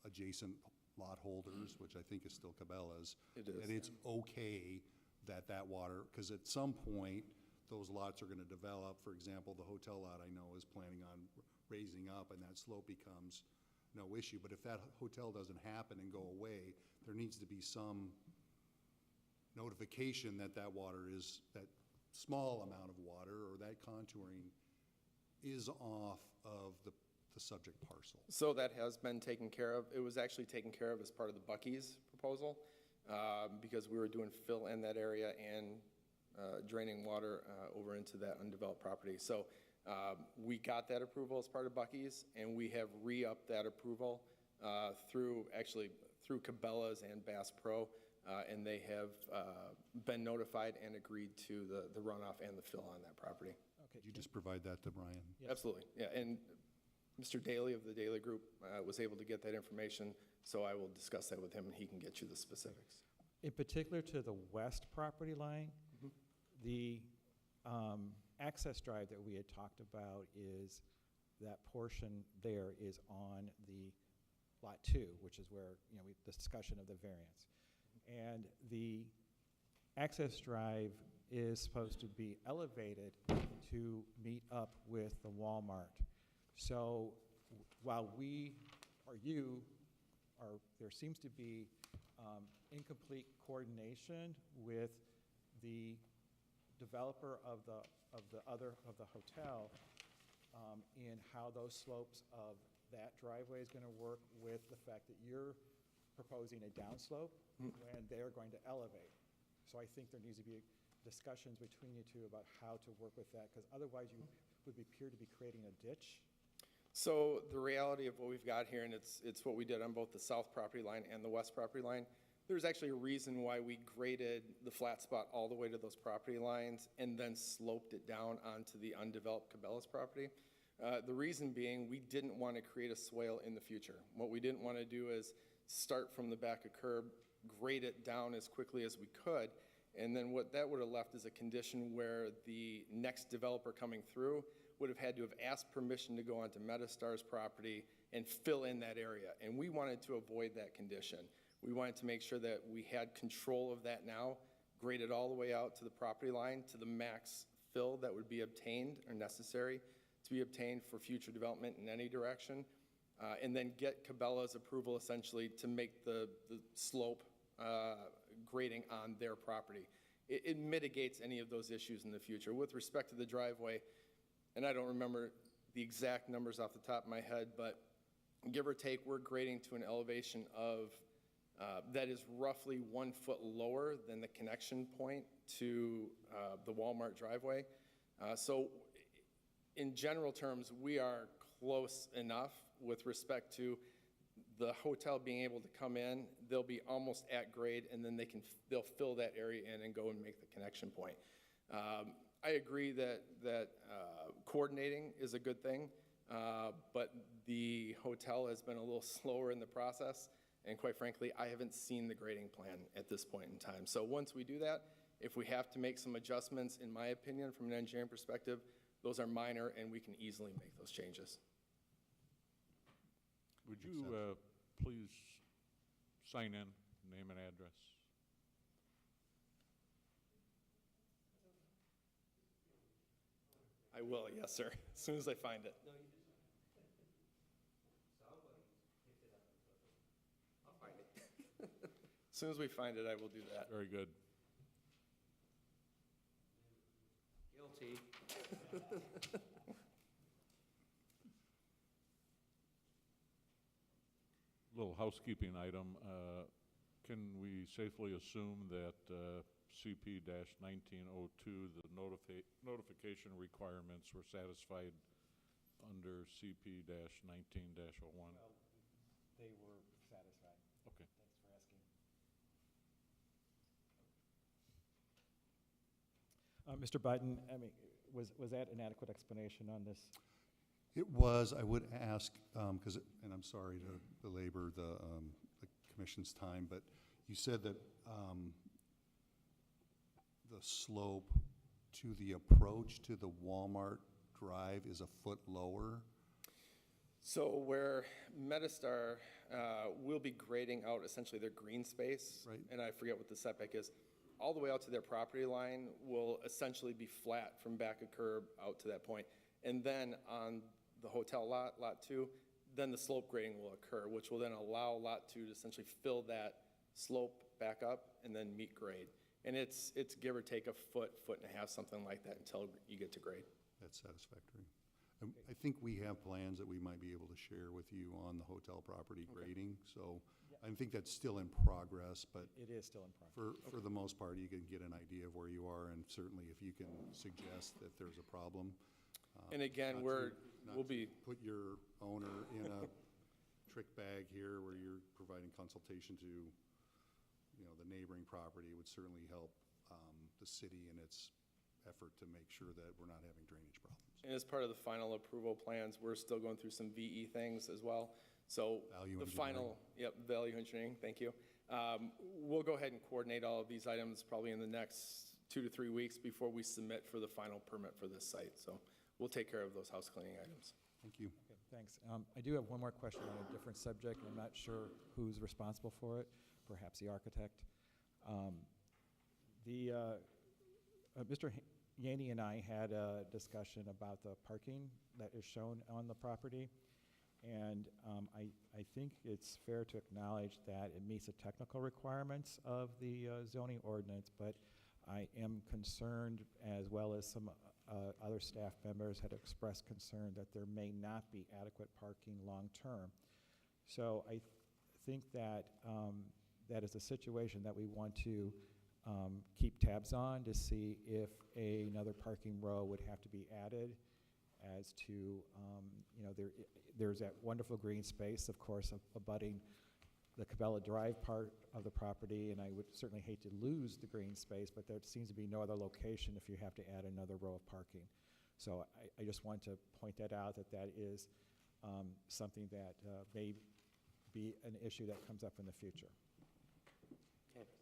adjacent lot holders, which I think is still Cabela's. It is. That it's okay that that water, because at some point, those lots are going to develop. For example, the hotel lot I know is planning on raising up, and that slope becomes no issue. But if that hotel doesn't happen and go away, there needs to be some notification that that water is, that small amount of water or that contouring is off of the subject parcel. So that has been taken care of. It was actually taken care of as part of the Bucky's proposal because we were doing fill in that area and draining water over into that undeveloped property. So we got that approval as part of Bucky's, and we have re-upped that approval through Cabela's and Bass Pro, and they have been notified and agreed to the runoff and the fill on that property. Okay. Could you just provide that to Brian? Yes. Absolutely, yeah, and Mr. Daly of the Daly Group was able to get that information, so I will discuss that with him, and he can get you the specifics. In particular to the west property line, the access drive that we had talked about is, that portion there is on the Lot 2, which is where, the discussion of the variance. And the access drive is supposed to be elevated to meet up with the Walmart. So while we, or you, there seems to be incomplete coordination with the developer of the hotel in how those slopes of that driveway is going to work with the fact that you're proposing a downslope when they're going to elevate. So I think there needs to be discussions between you two about how to work with that, because otherwise you would appear to be creating a ditch. So the reality of what we've got here, and it's what we did on both the south property line and the west property line, there's actually a reason why we graded the flat spot all the way to those property lines and then sloped it down onto the undeveloped Cabela's property. The reason being, we didn't want to create a swale in the future. What we didn't want to do is start from the back of curb, grade it down as quickly as we could, and then what that would have left is a condition where the next developer coming through would have had to have asked permission to go onto Metastar's property and fill in that area. And we wanted to avoid that condition. We wanted to make sure that we had control of that now, graded all the way out to the property line, to the max fill that would be obtained or necessary to be obtained for future development in any direction, and then get Cabela's approval essentially to make the slope grading on their property. It mitigates any of those issues in the future. With respect to the driveway, and I don't remember the exact numbers off the top of my head, but give or take, we're grading to an elevation of that is roughly 1 foot lower than the connection point to the Walmart driveway. So in general terms, we are close enough with respect to the hotel being able to come in. They'll be almost at grade, and then they'll fill that area in and go and make the connection point. I agree that coordinating is a good thing, but the hotel has been a little slower in the process, and quite frankly, I haven't seen the grading plan at this point in time. So once we do that, if we have to make some adjustments, in my opinion, from an engineering perspective, those are minor, and we can easily make those changes. Would you please sign in, name and address? I will, yes, sir, as soon as I find it. I'll find it. As soon as we find it, I will do that. Very good. Guilty. Little housekeeping item. Can we safely assume that CP-1902, the notification requirements were satisfied under CP-19-01? They were satisfied. Okay. Thanks for asking. Mr. Biden, was that an adequate explanation on this? It was. I would ask, because, and I'm sorry to belabor the commission's time, but you said that the slope to the approach to the Walmart drive is a foot lower. So where Metastar will be grading out essentially their green space, Right. and I forget what the setback is, all the way out to their property line will essentially be flat from back of curb out to that point. And then on the hotel lot, Lot 2, then the slope grading will occur, which will then allow Lot 2 to essentially fill that slope back up and then meet grade. And it's give or take a foot, foot and a half, something like that until you get to grade. That's satisfactory. I think we have plans that we might be able to share with you on the hotel property grading. So I think that's still in progress, but It is still in progress. for the most part, you can get an idea of where you are, and certainly if you can suggest that there's a problem. And again, not we'll to be, put your owner in a trick bag here where you're providing consultation to, the neighboring property. It would certainly help the city in its effort to make sure that we're not having drainage problems. And as part of the final approval plans, we're still going through some VE things as well. So Value the engineering. final, yep, value engineering, thank you. We'll go ahead and coordinate all of these items probably in the next 2 to 3 weeks before we submit for the final permit for this site. So we'll take care of those house cleaning items. Thank you. Okay, thanks. I do have one more question on a different subject. I'm not sure who's responsible for it, perhaps the architect. Mr. Yaney and I had a discussion about the parking that is shown on the property. And I think it's fair to acknowledge that it meets the technical requirements of the zoning ordinance, but I am concerned, as well as some other staff members had expressed concern, that there may not be adequate parking long-term. So I think that that is a situation that we want to keep tabs on to see if another parking row would have to be added, as to, there's that wonderful green space, of course, abutting the Cabela Drive part of the property, and I would certainly hate to lose the green space, but there seems to be no other location if you have to add another row of parking. So I just want to point that out, that is something that may be an issue that comes up in the future. Okay.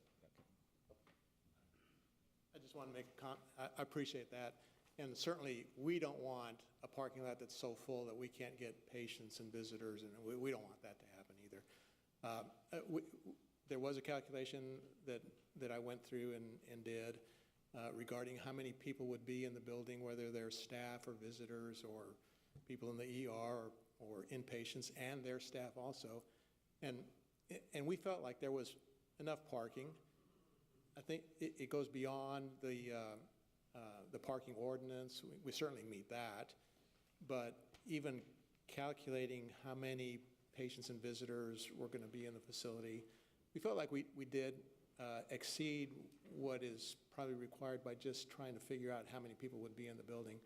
I just want to make I appreciate that. And certainly, we don't want a parking lot that's so full that we can't get patients and visitors, and we don't want that to happen either. There was a calculation that I went through and did regarding how many people would be in the building, whether they're staff or visitors or people in the ER or inpatients and their staff also. And we felt like there was enough parking. I think it goes beyond the parking ordinance. We certainly meet that. But even calculating how many patients and visitors were going to be in the facility, we felt like we did exceed what is probably required by just trying to figure out how many people would be in the building.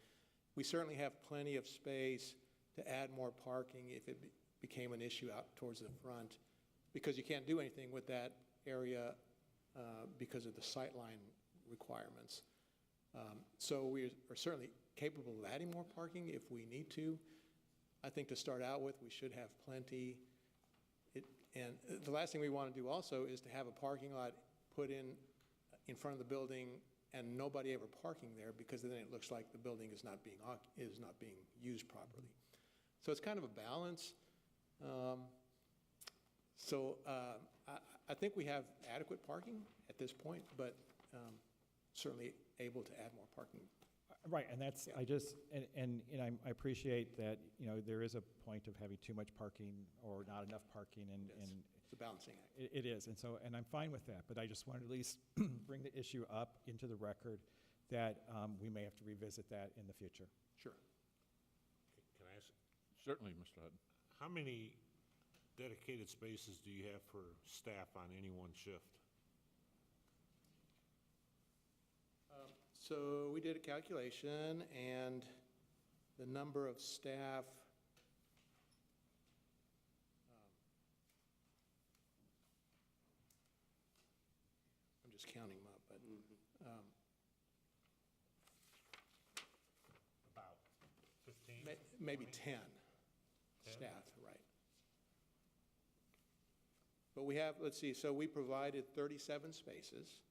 We certainly have plenty of space to add more parking if it became an issue out towards the front, because you can't do anything with that area because of the sightline requirements. So we are certainly capable of adding more parking if we need to. I think to start out with, we should have plenty. And the last thing we want to do also is to have a parking lot put in front of the building and nobody ever parking there, because then it looks like the building is not being used properly. So it's kind of a balance. I think we have adequate parking at this point, but certainly able to add more parking. Right, and that's, Yeah. I appreciate that, there is a point of having too much parking or not enough parking, and It's a balancing act. it is, and I'm fine with that, but I just wanted to at least bring the issue up into the record that we may have to revisit that in the future. Sure. Can I ask, Certainly, Mr. Hutton. how many dedicated spaces do you have for staff on any one shift? So we did a calculation, and the number of staff, I'm just counting them up, but About 15? maybe 20? 10 staff, right. But we have, let's see, so we provided 37 spaces,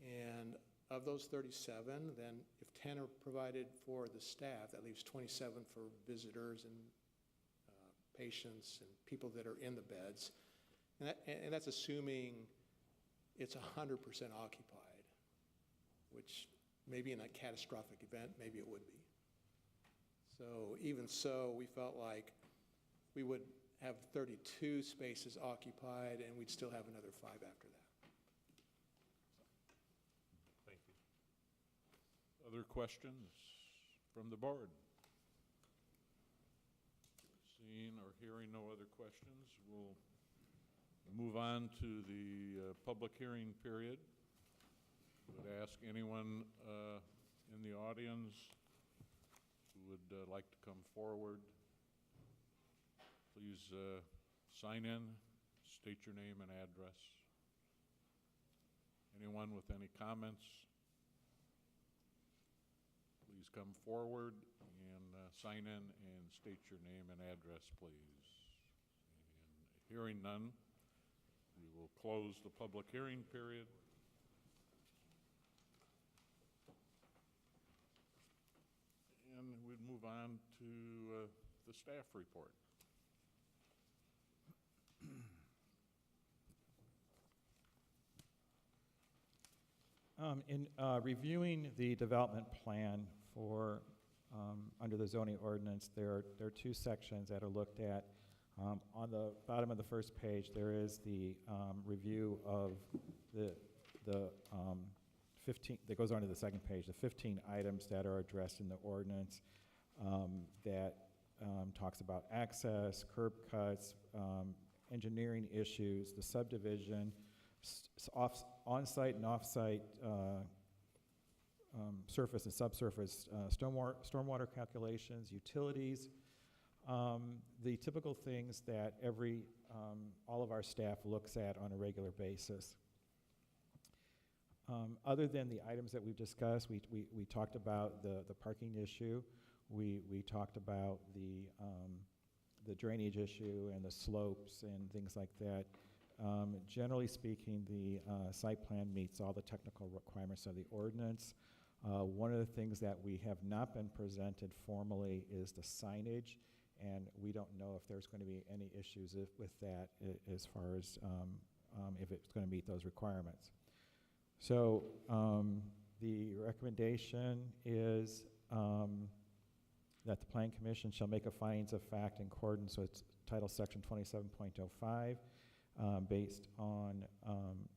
and of those 37, then if 10 are provided for the staff, that leaves 27 for visitors and patients and people that are in the beds. And that's assuming it's 100% occupied, which maybe in a catastrophic event, maybe it would be. So even so, we felt like we would have 32 spaces occupied, and we'd still have another 5 after that. Thank you. Other questions from the board? Seeing or hearing no other questions, we'll move on to the public hearing period. Would ask anyone in the audience who would like to come forward, please sign in, state your name and address. Anyone with any comments? please come forward and sign in and state your name and address, please. And hearing none, we will close the public hearing period. And we'd move on to the staff report. In reviewing the development plan for, under the zoning ordinance, there are two sections that are looked at. On the bottom of the first page, there is the review of the 15, that goes on to the second page, the 15 items that are addressed in the ordinance that talks about access, curb cuts, engineering issues, the subdivision, on-site and off-site surface and subsurface stormwater calculations, utilities, the typical things that all of our staff looks at on a regular basis. Other than the items that we've discussed, we talked about the parking issue. We talked about the drainage issue and the slopes and things like that. Generally speaking, the site plan meets all the technical requirements of the ordinance. One of the things that we have not been presented formally is the signage, and we don't know if there's going to be any issues with that as far as if it's going to meet those requirements. So the recommendation is that the Plan Commission shall make a findings of fact in accordance with Title Section 27.05 based on,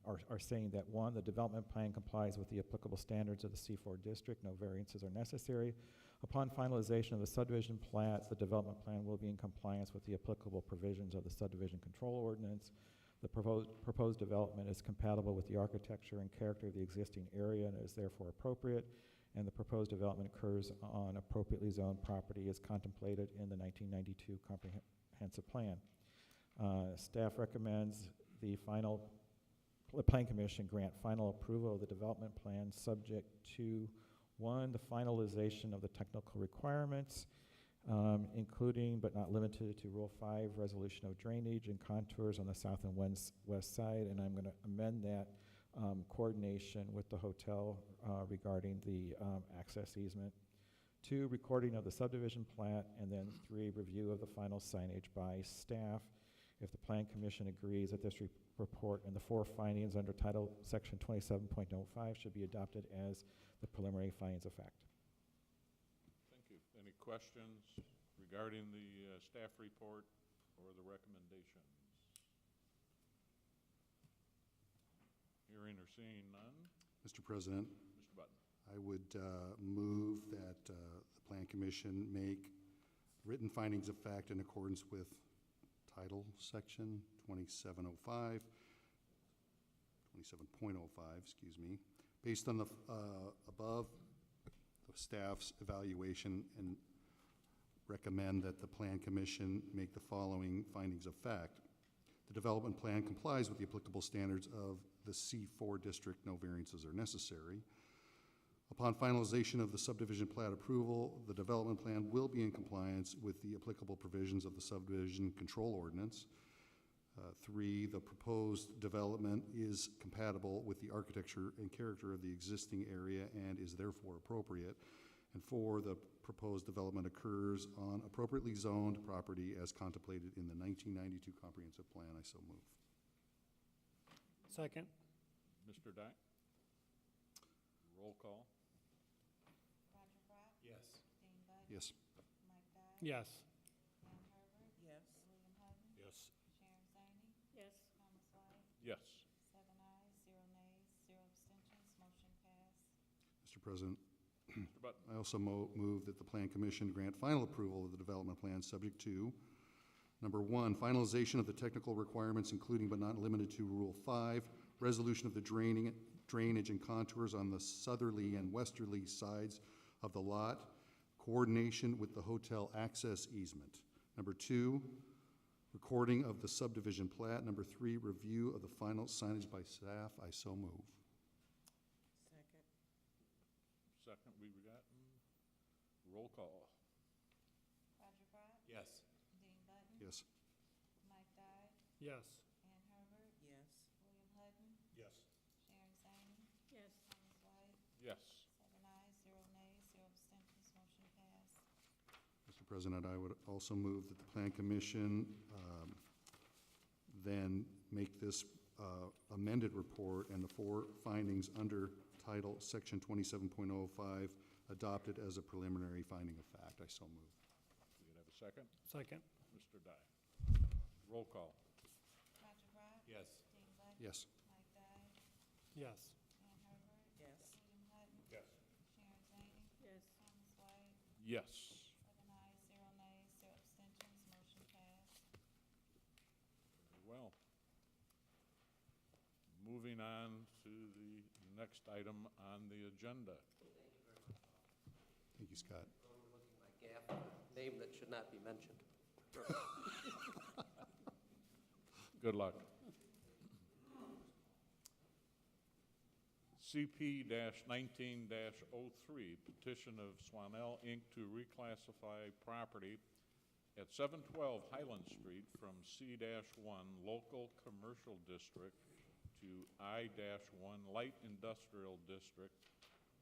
are saying that one, the development plan complies with the applicable standards of the C4 district, no variances are necessary. Upon finalization of the subdivision plat, the development plan will be in compliance with the applicable provisions of the subdivision control ordinance. The proposed development is compatible with the architecture and character of the existing area and is therefore appropriate, and the proposed development occurs on appropriately zoned property as contemplated in the 1992 comprehensive plan. Staff recommends the Plan Commission grant final approval of the development plan subject to, one, the finalization of the technical requirements, including but not limited to Rule 5, resolution of drainage and contours on the south and west side, and I'm going to amend that coordination with the hotel regarding the access easement. 2, recording of the subdivision plat, and then 3, review of the final signage by staff. If the Plan Commission agrees that this report and the 4 findings under Title Section 27.05 should be adopted as the preliminary findings of fact. Thank you. Any questions regarding the staff report or the recommendations? Hearing or seeing none? Mr. President, Mr. Button. I would move that the Plan Commission make written findings of fact in accordance with Title Section 27.05, excuse me, based on the above the staff's evaluation, and recommend that the Plan Commission make the following findings of fact. The development plan complies with the applicable standards of the C4 district. No variances are necessary. Upon finalization of the subdivision plat approval, the development plan will be in compliance with the applicable provisions of the subdivision control ordinance. 3, the proposed development is compatible with the architecture and character of the existing area and is therefore appropriate. And 4, the proposed development occurs on appropriately zoned property as contemplated in the 1992 comprehensive plan. I so move. Second. Mr. Dyke? Roll call. Roger Brock? Yes. Dean Bud? Yes. Mike Dye? Yes. Pam Herbert? Yes. William Hutton? Yes. Sharon Zane? Yes. Thomas White? Yes. 7 ayes, 0 nays, 0 abstentions, motion passed. Mr. President, Mr. Button. I also move that the Plan Commission grant final approval of the development plan subject to, number 1, finalization of the technical requirements including but not limited to Rule 5, resolution of the drainage and contours on the southerly and westerly sides of the lot, coordination with the hotel access easement. Number 2, recording of the subdivision plat. Number 3, review of the final signage by staff. I so move. Second. Second, we've gotten Yes. Ann Herbert, Yes. William Hutton, Yes. Sharon Zane, Yes. Thomas White, Yes. 7 ayes, 0 nays, 0 abstentions, motion passed. Mr. President, I would also move that the Plan Commission then make this amended report and the 4 findings under Title Section 27.05 adopted as a preliminary finding of fact. I so move. You can have a second? Second. Mr. Dye. Roll call. Roger Brock, Yes. Dean Button, Yes. Mike Dye, Yes. Ann Herbert, Yes. William Hutton, Yes. Sharon Zane, Yes. Thomas White, Yes. 7 ayes, 0 nays, 0 abstentions, motion passed. Very well. Moving on to the next item on the agenda. Thank you, Scott. Overlooking my gaffe, name that should not be mentioned. Good luck. CP-19-03, petition of Swanell, Inc. to reclassify property at 712 Highland Street from C-1 Local Commercial District to I-1 Light Industrial District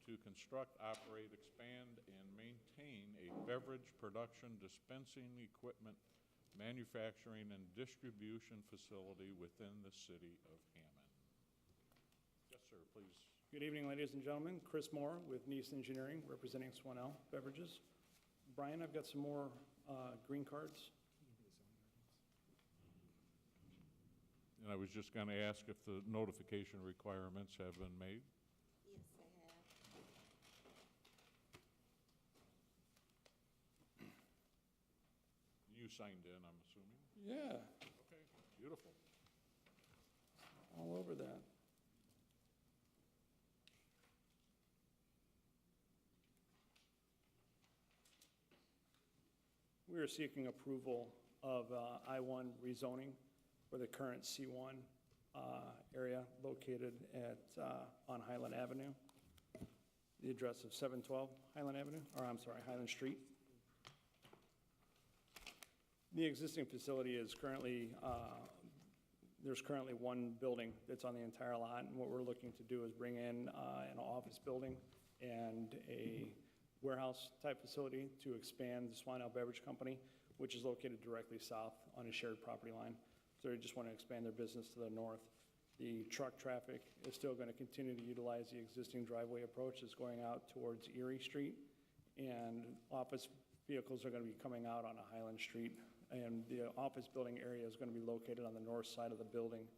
to construct, operate, expand, and maintain a beverage production dispensing equipment manufacturing and distribution facility within the city of Hammond. Yes, sir, please. Good evening, ladies and gentlemen. Chris Moore with Nice Engineering, representing Swanell Beverages. Brian, I've got some more green cards. And I was just going to ask if the notification requirements have been made. Yes, I have. You signed in, I'm assuming? Yeah, Okay, beautiful. all over that. We are seeking approval of I-1 rezoning for the current C1 area located on Highland Avenue. The address of 712 Highland Avenue, or I'm sorry, Highland Street. The existing facility is currently, there's currently one building that's on the entire lot, and what we're looking to do is bring in an office building and a warehouse-type facility to expand the Swanell Beverage Company, which is located directly south on a shared property line. So they just want to expand their business to the north. The truck traffic is still going to continue to utilize the existing driveway approach that's going out towards Erie Street, and office vehicles are going to be coming out on a Highland Street, and the office building area is going to be located on the north side of the building.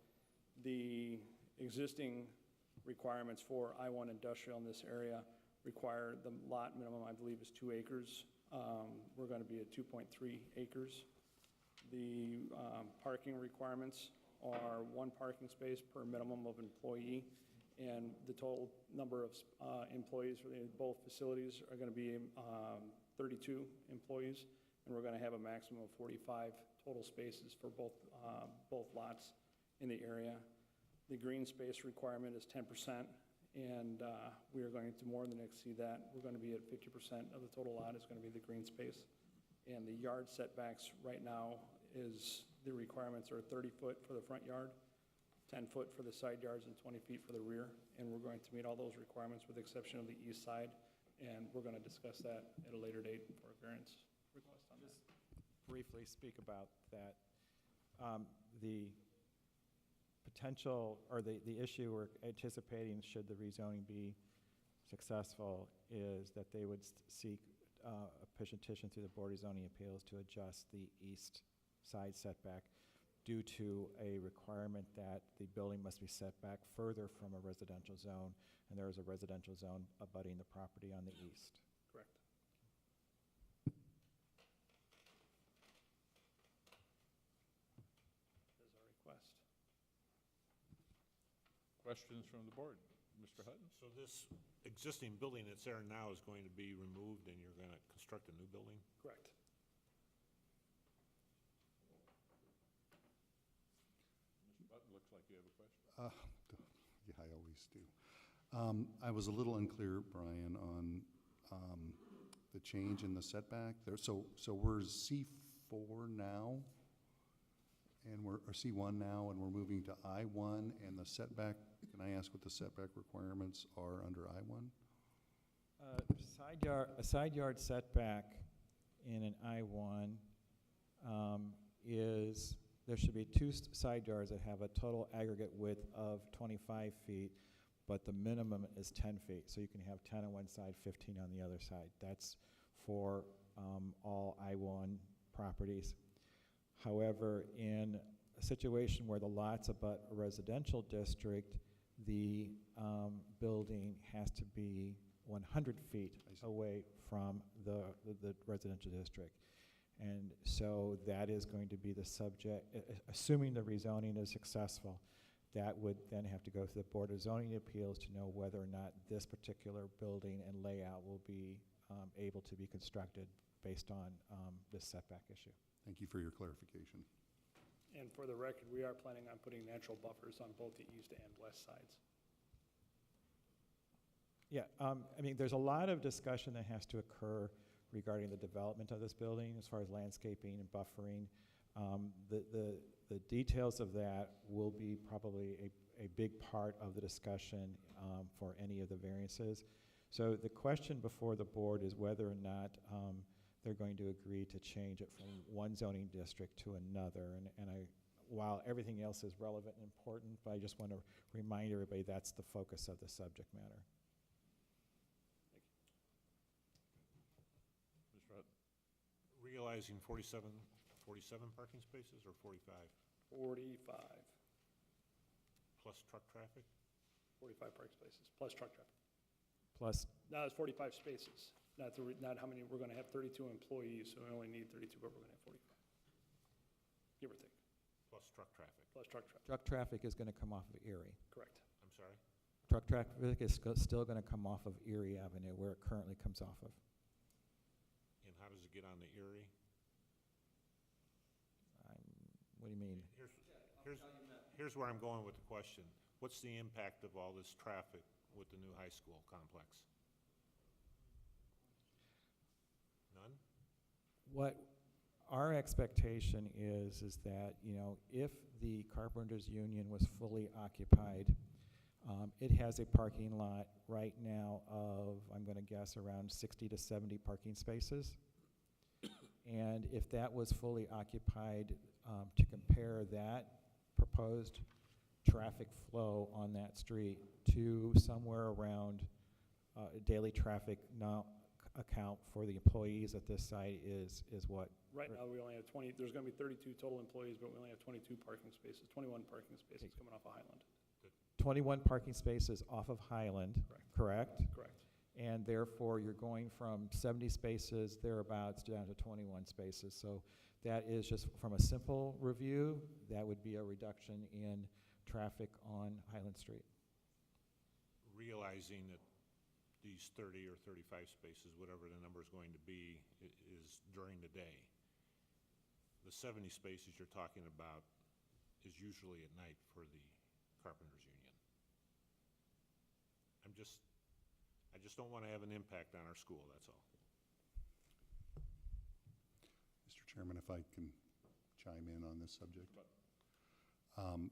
The existing requirements for I-1 industrial in this area require the lot minimum, I believe, is 2 acres. We're going to be at 2.3 acres. The parking requirements are 1 parking space per minimum of employee, and the total number of employees for both facilities are going to be 32 employees, and we're going to have a maximum of 45 total spaces for both lots in the area. The green space requirement is 10%, and we are going to more than exceed that. We're going to be at 50% of the total lot is going to be the green space. And the yard setbacks right now is, the requirements are 30 foot for the front yard, 10 foot for the side yards, and 20 feet for the rear. And we're going to meet all those requirements with the exception of the east side. And we're going to discuss that at a later date for a variance request on that. Briefly speak about that. The potential, or the issue we're anticipating should the rezoning be successful is that they would seek a petition through the Board of Zoning Appeals to adjust the east side setback due to a requirement that the building must be set back further from a residential zone, and there is a residential zone abutting the property on the east. Correct. That is our request. Questions from the board? Mr. Hutton? So this existing building that's there now is going to be removed and you're going to construct a new building? Correct. Mr. Button, looks like you have a question. Yeah, I always do. I was a little unclear, Brian, on the change in the setback there. So we're C4 now? And we're C1 now, and we're moving to I1, and the setback, can I ask what the setback requirements are under I1? A side yard setback in an I-1 is, there should be two side yards that have a total aggregate width of 25 feet, but the minimum is 10 feet. So you can have 10 on one side, 15 on the other side. That's for all I-1 properties. However, in a situation where the lots abut a residential district, the building has to be 100 feet away from the residential district. And so that is going to be the subject, assuming the rezoning is successful, that would then have to go to the Board of Zoning Appeals to know whether or not this particular building and layout will be able to be constructed based on this setback issue. Thank you for your clarification. And for the record, we are planning on putting natural buffers on both the east and west sides. Yeah, I mean, there's a lot of discussion that has to occur regarding the development of this building as far as landscaping and buffering. The details of that will be probably a big part of the discussion for any of the variances. So the question before the board is whether or not they're going to agree to change it from one zoning district to another. And while everything else is relevant and important, but I just want to remind everybody that's the focus of the subject matter. Mr. Hutton? Realizing 47 parking spaces or 45? 45, Plus truck traffic? 45 parking spaces, plus truck traffic. Plus, No, it's 45 spaces, not how many, we're going to have 32 employees, so we only need 32, but we're going to have 45. Give or take, Plus truck traffic? plus truck traffic, truck traffic is going to come off of Erie. correct. I'm sorry? Truck traffic is still going to come off of Erie Avenue, where it currently comes off of. And how does it get on to Erie? What do you mean? Here's where I'm going with the question. What's the impact of all this traffic with the new high school complex? None? What our expectation is that, you know, if the Carpenters Union was fully occupied, it has a parking lot right now of, I'm going to guess, around 60 to 70 parking spaces. And if that was fully occupied, to compare that proposed traffic flow on that street to somewhere around daily traffic now account for the employees at this site is what? Right now, we only have 20, there's going to be 32 total employees, but we only have 22 parking spaces, 21 parking spaces coming off of Highland. 21 parking spaces off of Highland, correct? Correct. And therefore, you're going from 70 spaces thereabouts down to 21 spaces. So that is just from a simple review, that would be a reduction in traffic on Highland Street. Realizing that these 30 or 35 spaces, whatever the number is going to be, is during the day. The 70 spaces you're talking about is usually at night for the Carpenters Union. I just don't want to have an impact on our school, that's all. Mr. Chairman, if I can chime in on this subject.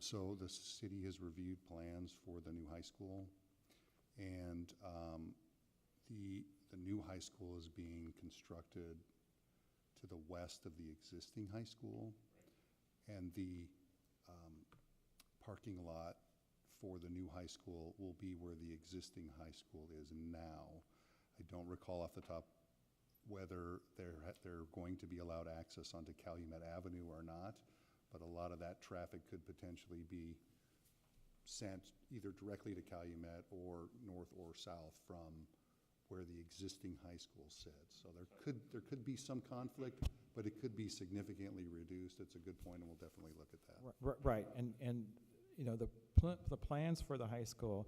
So the city has reviewed plans for the new high school, and the new high school is being constructed to the west of the existing high school, and the parking lot for the new high school will be where the existing high school is now. I don't recall off the top whether they're going to be allowed access onto Calumet Avenue or not, but a lot of that traffic could potentially be sent either directly to Calumet or north or south from where the existing high school sits. So there could be some conflict, but it could be significantly reduced. It's a good point, and we'll definitely look at that. Right, and you know, the plans for the high school,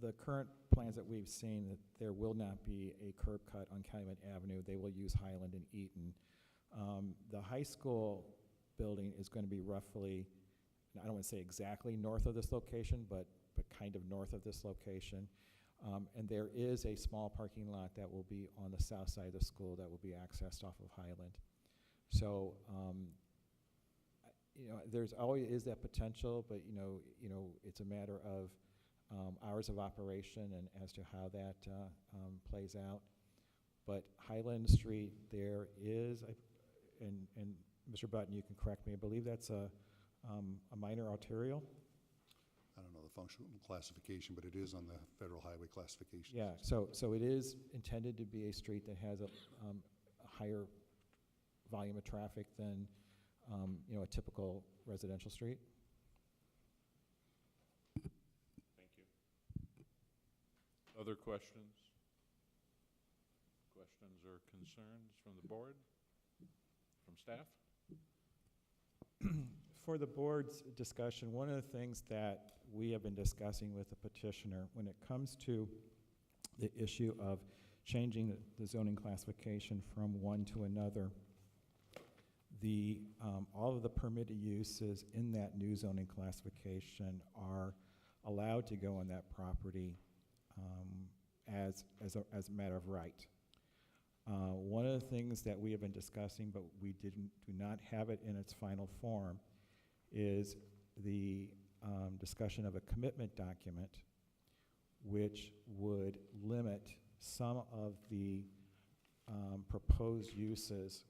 the current plans that we've seen, that there will not be a curb cut on Calumet Avenue. They will use Highland and Eaton. The high school building is going to be roughly, I don't want to say exactly north of this location, but kind of north of this location. And there is a small parking lot that will be on the south side of the school that will be accessed off of Highland. So there's always is that potential, but, it's a matter of hours of operation and as to how that plays out. But Highland Street, there is, and Mr. Button, you can correct me, I believe that's a minor arterial? I don't know the functional classification, but it is on the federal highway classification. Yeah, so it is intended to be a street that has a higher volume of traffic than, a typical residential street. Thank you. Other questions? Questions or concerns from the board? From staff? For the board's discussion, one of the things that we have been discussing with the petitioner when it comes to the issue of changing the zoning classification from one to another, all of the permitted uses in that new zoning classification are allowed to go on that property as a matter of right. One of the things that we have been discussing, but we do not have it in its final form, is the discussion of a commitment document which would limit some of the proposed uses,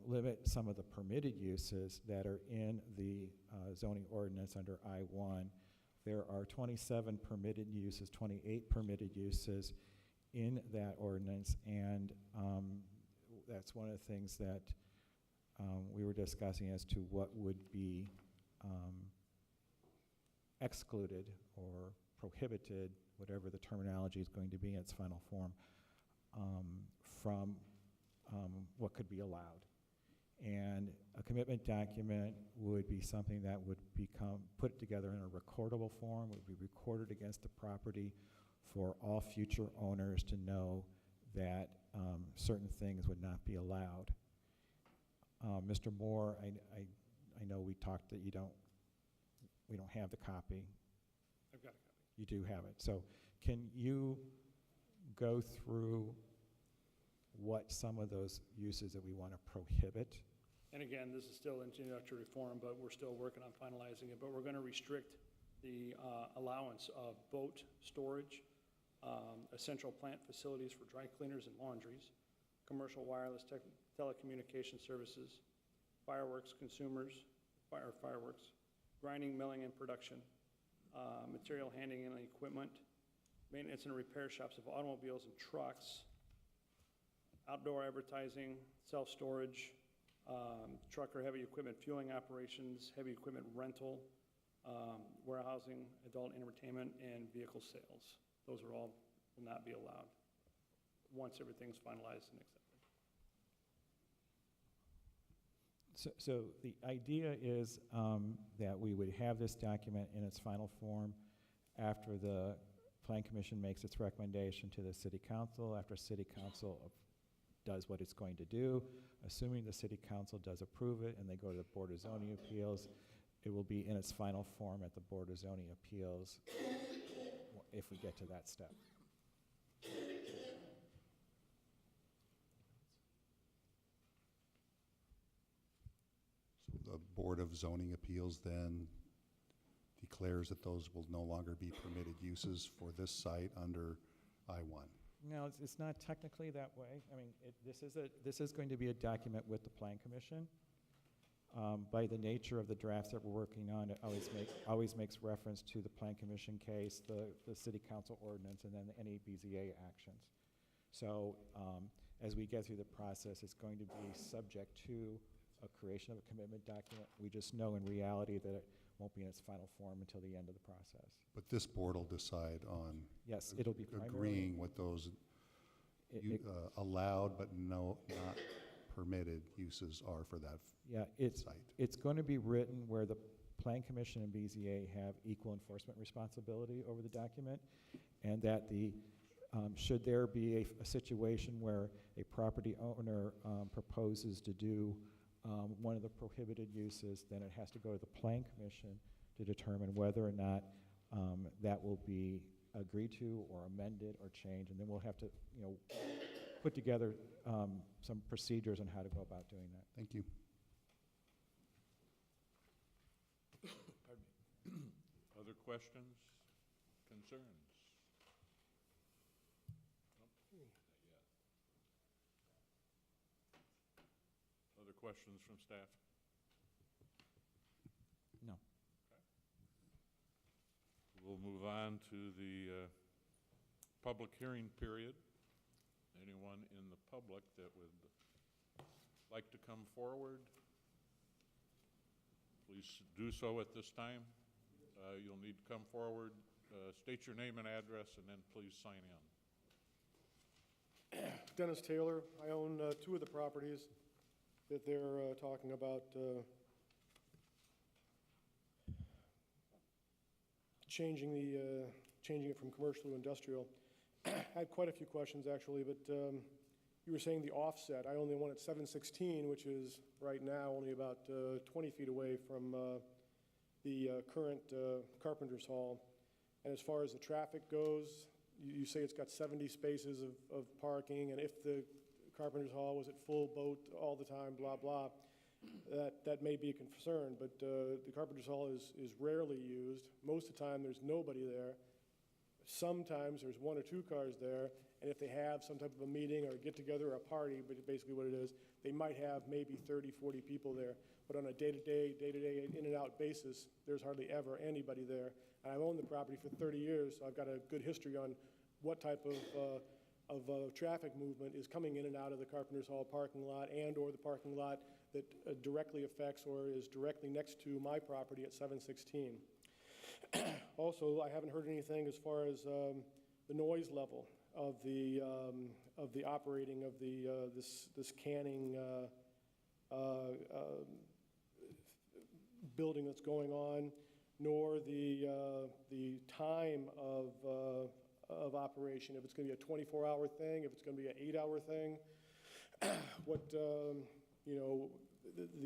limit some of the permitted uses that are in the zoning ordinance under I-1. There are 27 permitted uses, 28 permitted uses in that ordinance, and that's one of the things that we were discussing as to what would be excluded or prohibited, whatever the terminology is going to be in its final form, from what could be allowed. And a commitment document would be something that would become put together in a recordable form, would be recorded against the property for all future owners to know that certain things would not be allowed. Mr. Moore, I know we talked that we don't have the copy. I've got a copy. You do have it. So can you go through what some of those uses that we want to prohibit? And again, this is still introductory form, but we're still working on finalizing it. But we're going to restrict the allowance of boat storage, essential plant facilities for dry cleaners and laundries, commercial wireless telecommunication services, fireworks consumers, fireworks, grinding, milling, and production, material handling and equipment, maintenance and repair shops of automobiles and trucks, outdoor advertising, self-storage, truck or heavy equipment fueling operations, heavy equipment rental, warehousing, adult entertainment, and vehicle sales. Those are all will not be allowed once everything's finalized and accepted. So the idea is that we would have this document in its final form after the Plan Commission makes its recommendation to the City Council, after City Council does what it's going to do. Assuming the City Council does approve it and they go to the Board of Zoning Appeals, it will be in its final form at the Board of Zoning Appeals if we get to that step. The Board of Zoning Appeals then declares that those will no longer be permitted uses for this site under I-1. No, it's not technically that way. I mean, this is going to be a document with the Plan Commission. By the nature of the drafts that we're working on, it always makes reference to the Plan Commission case, the City Council ordinance, and then any BZA actions. So as we get through the process, it's going to be subject to a creation of a commitment document. We just know in reality that it won't be in its final form until the end of the process. But this board will decide on Yes, it'll be primarily agreeing what those allowed but not permitted uses are for that site. It's going to be written where the Plan Commission and BZA have equal enforcement responsibility over the document, and that should there be a situation where a property owner proposes to do one of the prohibited uses, then it has to go to the Plan Commission to determine whether or not that will be agreed to or amended or changed, and then we'll have to, put together some procedures on how to go about doing that. Thank you. Other questions, concerns? Nope, not yet. Other questions from staff? No. We'll move on to the public hearing period. Anyone in the public that would like to come forward, please do so at this time. You'll need to come forward, state your name and address, and then please sign in. Dennis Taylor. I own two of the properties that they're talking about changing it from commercial to industrial. I had quite a few questions, actually, but you were saying the offset. I own the one at 716, which is right now only about 20 feet away from the current Carpenter's Hall. And as far as the traffic goes, you say it's got 70 spaces of parking, and if the Carpenter's Hall was at full boat all the time, blah, blah, that may be a concern, but the Carpenter's Hall is rarely used. Most of the time, there's nobody there. Sometimes there's one or two cars there, and if they have some type of a meeting or a get-together or a party, but basically what it is, they might have maybe 30, 40 people there. But on a day-to-day, in-and-out basis, there's hardly ever anybody there. And I've owned the property for 30 years, so I've got a good history on what type of traffic movement is coming in and out of the Carpenter's Hall parking lot and or the parking lot that directly affects or is directly next to my property at 716. Also, I haven't heard anything as far as the noise level of the operating of this canning building that's going on, nor the time of operation. If it's going to be a 24-hour thing, if it's going to be an 8-hour thing, what the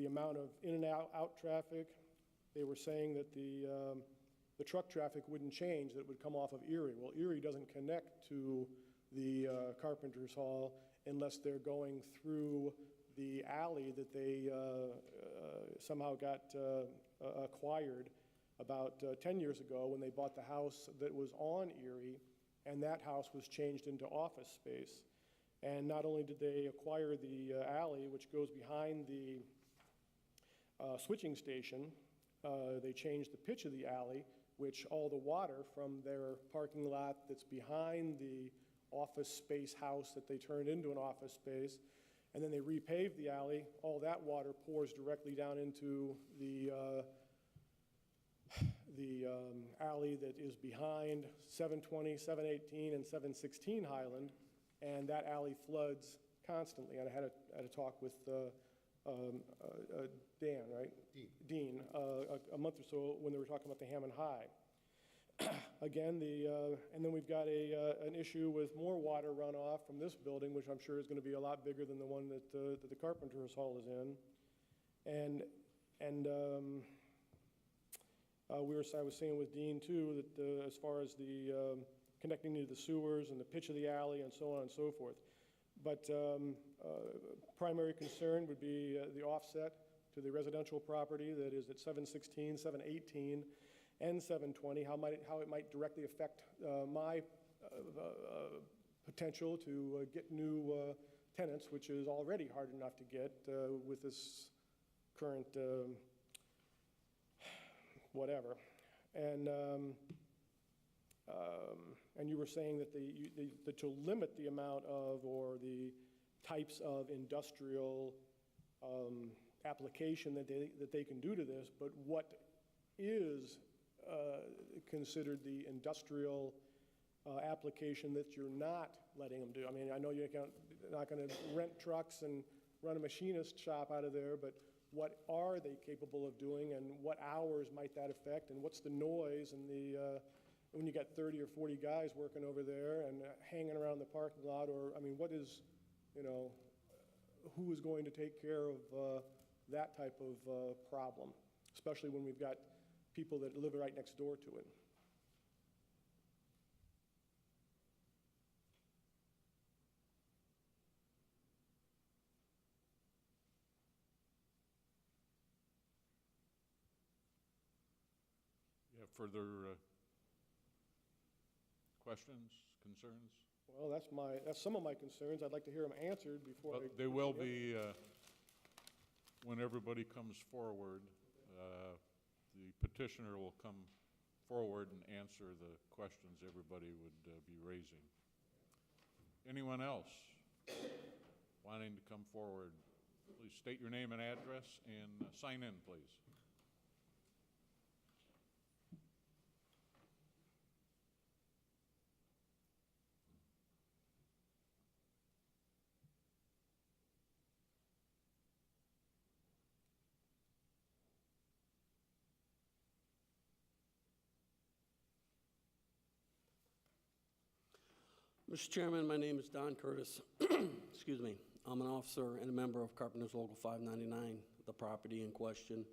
amount of in and out traffic. They were saying that the truck traffic wouldn't change, that it would come off of Erie. Well, Erie doesn't connect to the Carpenter's Hall unless they're going through the alley that they somehow got acquired about 10 years ago when they bought the house that was on Erie, and that house was changed into office space. And not only did they acquire the alley, which goes behind the switching station, they changed the pitch of the alley, which all the water from their parking lot that's behind the office space house that they turned into an office space, and then they repaved the alley, all that water pours directly down into the alley that is behind 720, 718, and 716 Highland, and that alley floods constantly. And I had a talk with Dan, right? Dean, a month or so when they were talking about the Hammond High. Again, and then we've got an issue with more water runoff from this building, which I'm sure is going to be a lot bigger than the one that the Carpenter's Hall is in. And I was saying with Dean too that as far as the connecting to the sewers and the pitch of the alley and so on and so forth. But primary concern would be the offset to the residential property that is at 716, 718, and 720, how it might directly affect my potential to get new tenants, which is already hard enough to get with this current whatever. And you were saying that to limit the amount of or the types of industrial application that they can do to this, but what is considered the industrial application that you're not letting them do. I mean, I know you're not going to rent trucks and run a machinist shop out of there, but what are they capable of doing, and what hours might that affect, and what's the noise, and when you got 30 or 40 guys working over there and hanging around the parking lot, or, I mean, what is, who is going to take care of that type of problem, especially when we've got people that live right next door to it. further questions, concerns? Well, that's some of my concerns. I'd like to hear them answered before Well, I. they will be, when everybody comes forward, the petitioner will come forward and answer the questions everybody would be raising. Anyone else wanting to come forward? Please state your name and address and sign in, please. Mr. Chairman, my name is Don Curtis. Excuse me. I'm an officer and a member of Carpenters Local 599, the property in question.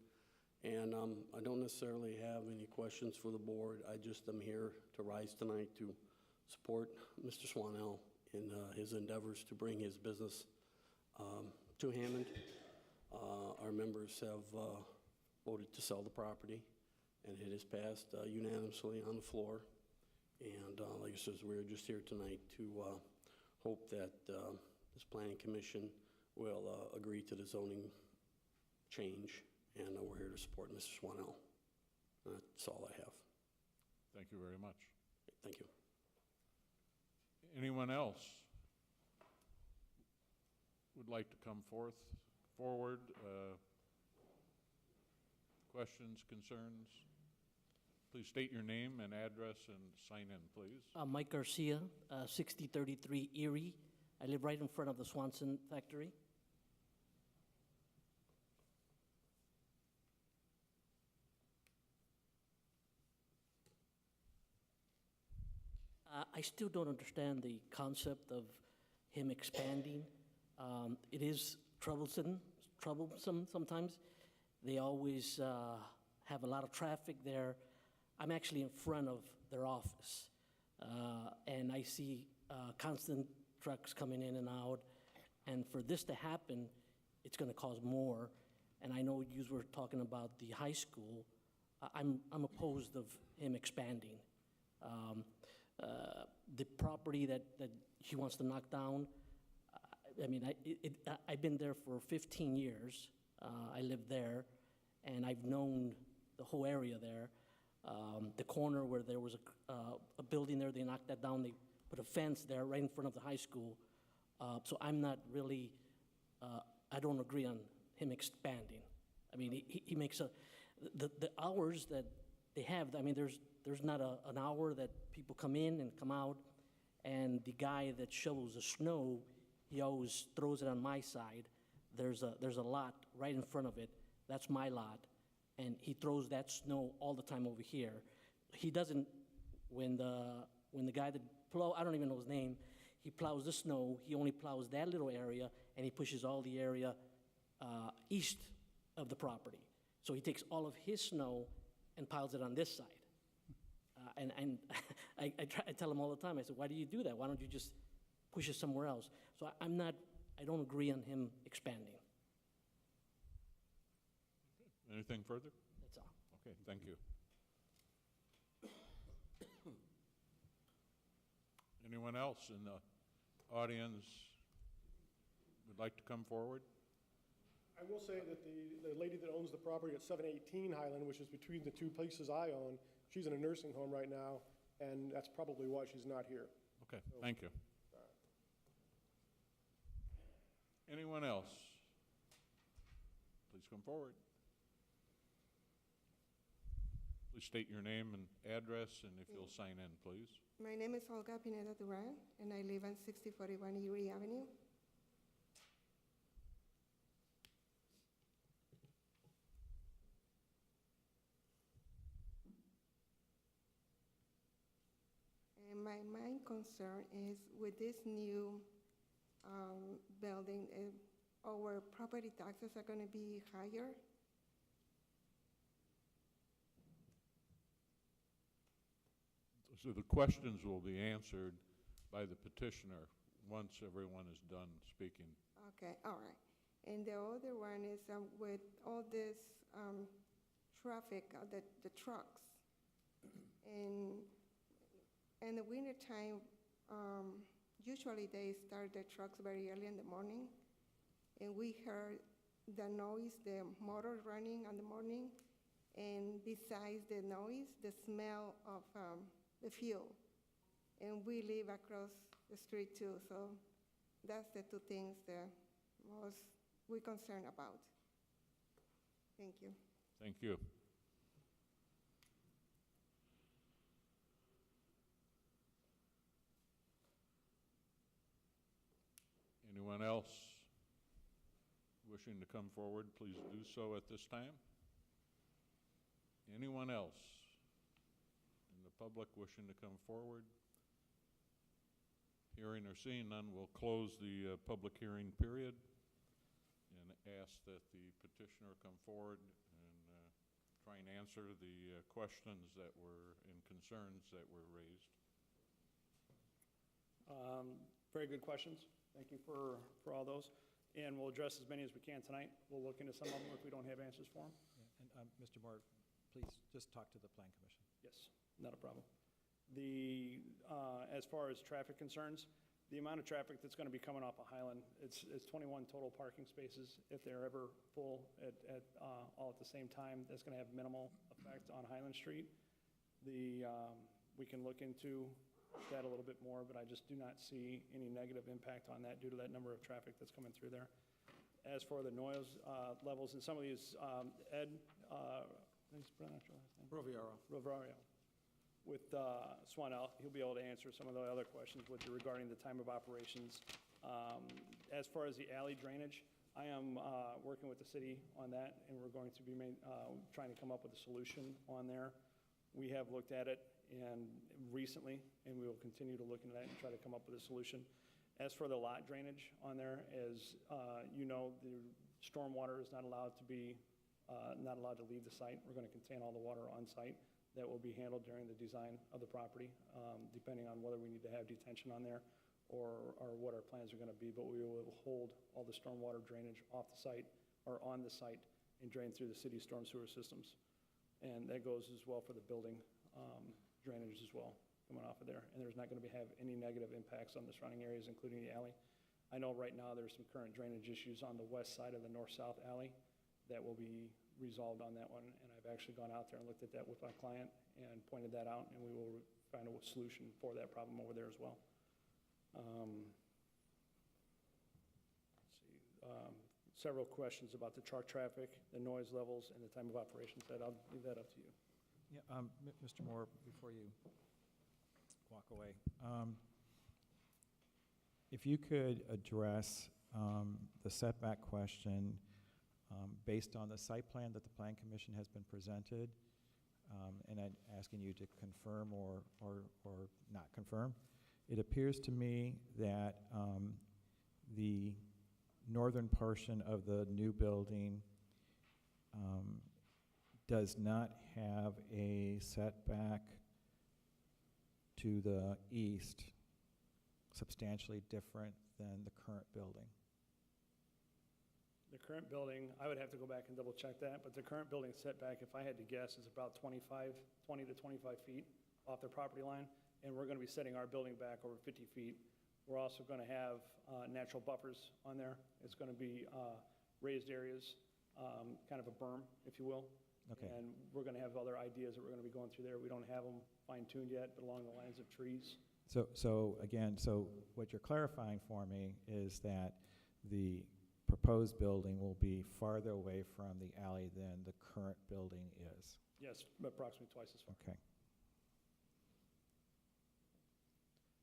And I don't necessarily have any questions for the board. I just am here to rise tonight to support Mr. Swanell in his endeavors to bring his business to Hammond. Our members have voted to sell the property, and it has passed unanimously on the floor. And like I said, we're just here tonight to hope that this planning commission will agree to the zoning change, and we're here to support Mr. Swanell. That's all I have. Thank you very much. Thank you. Anyone else would like to come forward? Questions, concerns? Please state your name and address and sign in, please. Mike Garcia, 6033 Erie. I live right in front of the Swanson factory. I still don't understand the concept of him expanding. It is troublesome sometimes. They always have a lot of traffic there. I'm actually in front of their office, and I see constant trucks coming in and out. And for this to happen, it's going to cause more. And I know you were talking about the high school. I'm opposed of him expanding. The property that he wants to knock down, I mean, I've been there for 15 years. I live there, and I've known the whole area there. The corner where there was a building there, they knocked that down. They put a fence there right in front of the high school. So I'm not really, I don't agree on him expanding. I mean, he makes the hours that they have, I mean, there's not an hour that people come in and come out, and the guy that shovels the snow, he always throws it on my side. There's a lot right in front of it. That's my lot. And he throws that snow all the time over here. He doesn't, when the guy that I don't even know his name, he plows the snow, he only plows that little area, and he pushes all the area east of the property. So he takes all of his snow and piles it on this side. And I tell him all the time, I said, why do you do that? Why don't you just push it somewhere else? So I don't agree on him expanding. Anything further? That's all. Okay, thank you. Anyone else in the audience would like to come forward? I will say that the lady that owns the property at 718 Highland, which is between the two places I own, she's in a nursing home right now, and that's probably why she's not here. Okay, thank you. Anyone else? Please come forward. Please state your name and address, and if you'll sign in, please. My name is Olga Pineda Duran, and I live on 6041 Erie Avenue. And my main concern is with this new building, our property taxes are going to be higher. So the questions will be answered by the petitioner once everyone is done speaking. Okay, all right. And the other one is with all this traffic, the trucks, And in the wintertime, usually they start the trucks very early in the morning. And we heard the noise, the motor running in the morning. And besides the noise, the smell of the fuel. And we live across the street too, so that's the two things that most we're concerned about. Thank you. Thank you. Anyone else wishing to come forward, please do so at this time. Anyone else in the public wishing to come forward? Hearing or seeing none, we'll close the public hearing period and ask that the petitioner come forward and try and answer the questions that were and concerns that were raised. Very good questions. Thank you for all those. And we'll address as many as we can tonight. We'll look into some of them if we don't have answers for them. And Mr. Moore, please just talk to the Plan Commission. Yes, not a problem. As far as traffic concerns, the amount of traffic that's going to be coming off of Highland, it's 21 total parking spaces. If they're ever full all at the same time, that's going to have minimal effect on Highland Street. We can look into that a little bit more, but I just do not see any negative impact on that due to that number of traffic that's coming through there. As for the noise levels, and some of these, Ed, Roviaro. With Swanell, he'll be able to answer some of the other questions regarding the time of operations. As far as the alley drainage, I am working with the city on that, and we're going to be trying to come up with a solution on there. We have looked at it recently, and we will continue to look into that and try to come up with a solution. As for the lot drainage on there, as you know, the stormwater is not allowed to leave the site. We're going to contain all the water on site. That will be handled during the design of the property, depending on whether we need to have detention on there or what our plans are going to be. But we will hold all the stormwater drainage off the site or on the site and drain through the city storm sewer systems. And that goes as well for the building drainage as well coming off of there. And there's not going to have any negative impacts on the surrounding areas, including the alley. I know right now there's some current drainage issues on the west side of the north-south alley that will be resolved on that one, and I've actually gone out there and looked at that with my client and pointed that out, and we will find a solution for that problem over there as well. Several questions about the truck traffic, the noise levels, and the time of operations. I'll leave that up to you. Yeah, Mr. Moore, before you walk away, if you could address the setback question based on the site plan that the Plan Commission has been presented, and I'm asking you to confirm or not confirm. It appears to me that the northern portion of the new building does not have a setback to the east substantially different than the current building. The current building, I would have to go back and double check that, but the current building setback, if I had to guess, is about 20 to 25 feet off the property line, and we're going to be setting our building back over 50 feet. We're also going to have natural buffers on there. It's going to be raised areas, kind of a berm, if you will. Okay. And we're going to have other ideas that we're going to be going through there. We don't have them fine-tuned yet, but along the lines of trees. So what you're clarifying for me is that the proposed building will be farther away from the alley than the current building is. Yes, approximately twice as far. Okay.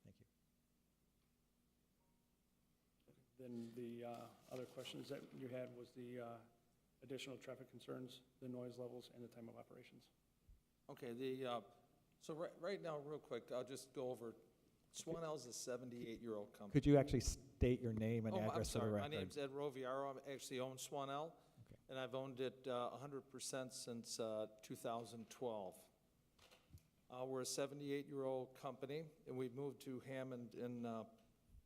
Thank you. Then the other questions that you had was the additional traffic concerns, the noise levels, and the time of operations. Okay, so right now, real quick, I'll just go over. Swanell's a 78-year-old company. Could you actually state your name and address for the record? My name's Ed Roviaro. I actually own Swanell, and I've owned it 100% since 2012. We're a 78-year-old company, and we moved to Hammond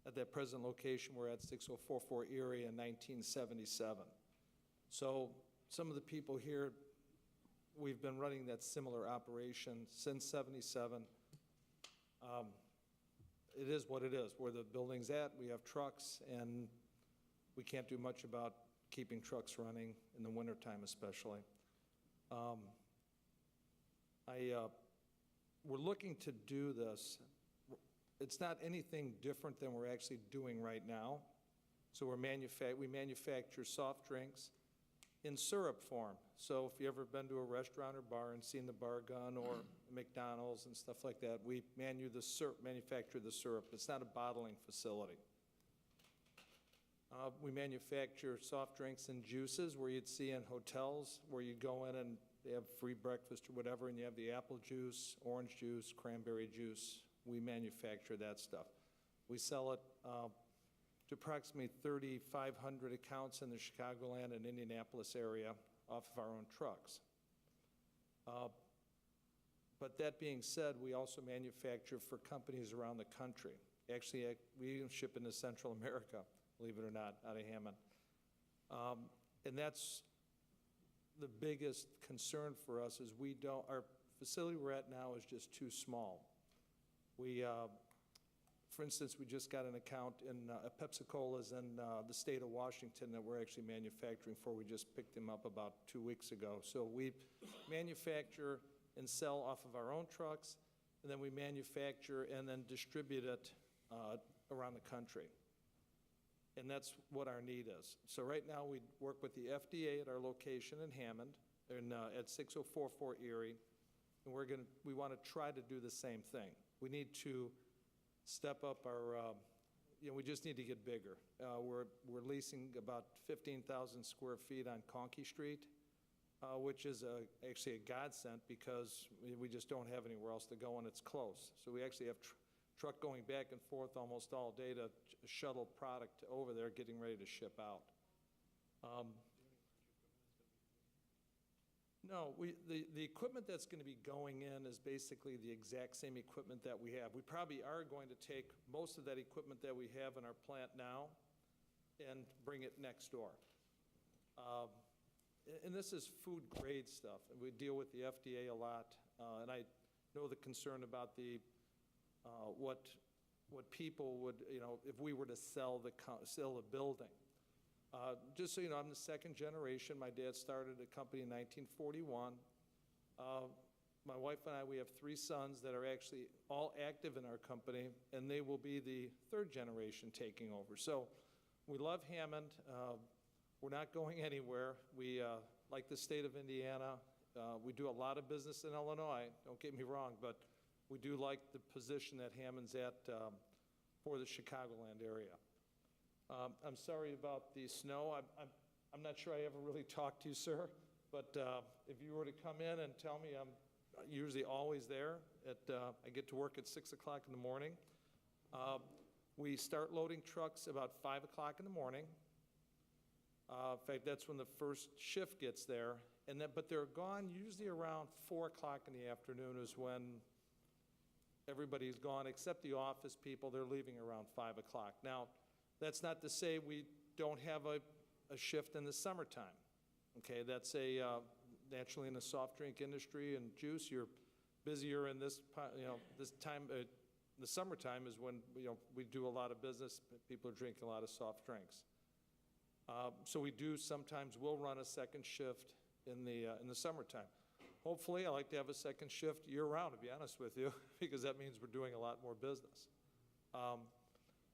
at that present location. We're at 6044 Erie in 1977. So some of the people here we've been running that similar operation since '77. It is what it is. Where the building's at, we have trucks, and we can't do much about keeping trucks running in the wintertime especially. We're looking to do this. It's not anything different than we're actually doing right now. So we manufacture soft drinks in syrup form. So if you ever been to a restaurant or bar and seen the bar gun or McDonald's and stuff like that, we manufacture the syrup. It's not a bottling facility. We manufacture soft drinks and juices where you'd see in hotels where you go in and they have free breakfast or whatever, and you have the apple juice, orange juice, cranberry juice. We manufacture that stuff. We sell it to approximately 3,500 accounts in the Chicagoland and Indianapolis area off of our own trucks. But that being said, we also manufacture for companies around the country. Actually, we even ship into Central America, believe it or not, out of Hammond. And that's the biggest concern for us is our facility we're at now is just too small. For instance, we just got an account in Pepsi-Cola's in the state of Washington that we're actually manufacturing for. We just picked them up about 2 weeks ago. So we manufacture and sell off of our own trucks, and then we manufacture and then distribute it around the country. And that's what our need is. So right now we work with the FDA at our location in Hammond at 6044 Erie, and we want to try to do the same thing. We need to step up our, we just need to get bigger. We're leasing about 15,000 square feet on Conkey Street, which is actually a godsend because we just don't have anywhere else to go and it's close. So we actually have truck going back and forth almost all day to shuttle product over there, getting ready to ship out. No, the equipment that's going to be going in is basically the exact same equipment that we have. We probably are going to take most of that equipment that we have in our plant now and bring it next door. And this is food grade stuff. And we deal with the FDA a lot, and I know the concern about what people would, if we were to sell the building. Just so you know, I'm the second generation. My dad started a company in 1941. My wife and I, we have 3 sons that are actually all active in our company, and they will be the 3rd generation taking over. So we love Hammond. We're not going anywhere. We like the state of Indiana. We do a lot of business in Illinois, don't get me wrong, but we do like the position that Hammond's at for the Chicagoland area. I'm sorry about the snow. I'm not sure I ever really talked to you, sir, but if you were to come in and tell me, I'm usually always there. I get to work at 6 o'clock in the morning. We start loading trucks about 5 o'clock in the morning. In fact, that's when the first shift gets there. But they're gone usually around 4 o'clock in the afternoon is when everybody's gone, except the office people. They're leaving around 5 o'clock. Now, that's not to say we don't have a shift in the summertime. Okay, that's naturally in the soft drink industry and juice, you're busier in this time. The summertime is when we do a lot of business. People are drinking a lot of soft drinks. So we do sometimes will run a second shift in the summertime. Hopefully, I like to have a second shift year-round, to be honest with you, because that means we're doing a lot more business.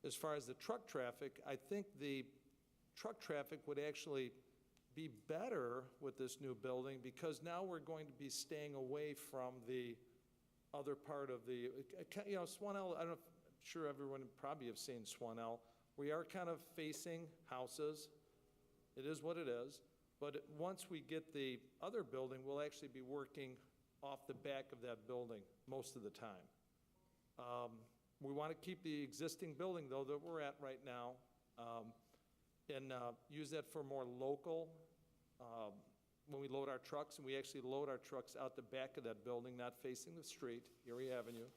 As far as the truck traffic, I think the truck traffic would actually be better with this new building because now we're going to be staying away from the other part of the, Swanell, I'm sure everyone probably have seen Swanell. We are kind of facing houses. It is what it is. But once we get the other building, we'll actually be working off the back of that building most of the time. We want to keep the existing building, though, that we're at right now, and use that for more local, when we load our trucks, and we actually load our trucks out the back of that building, not facing the street, Erie Avenue.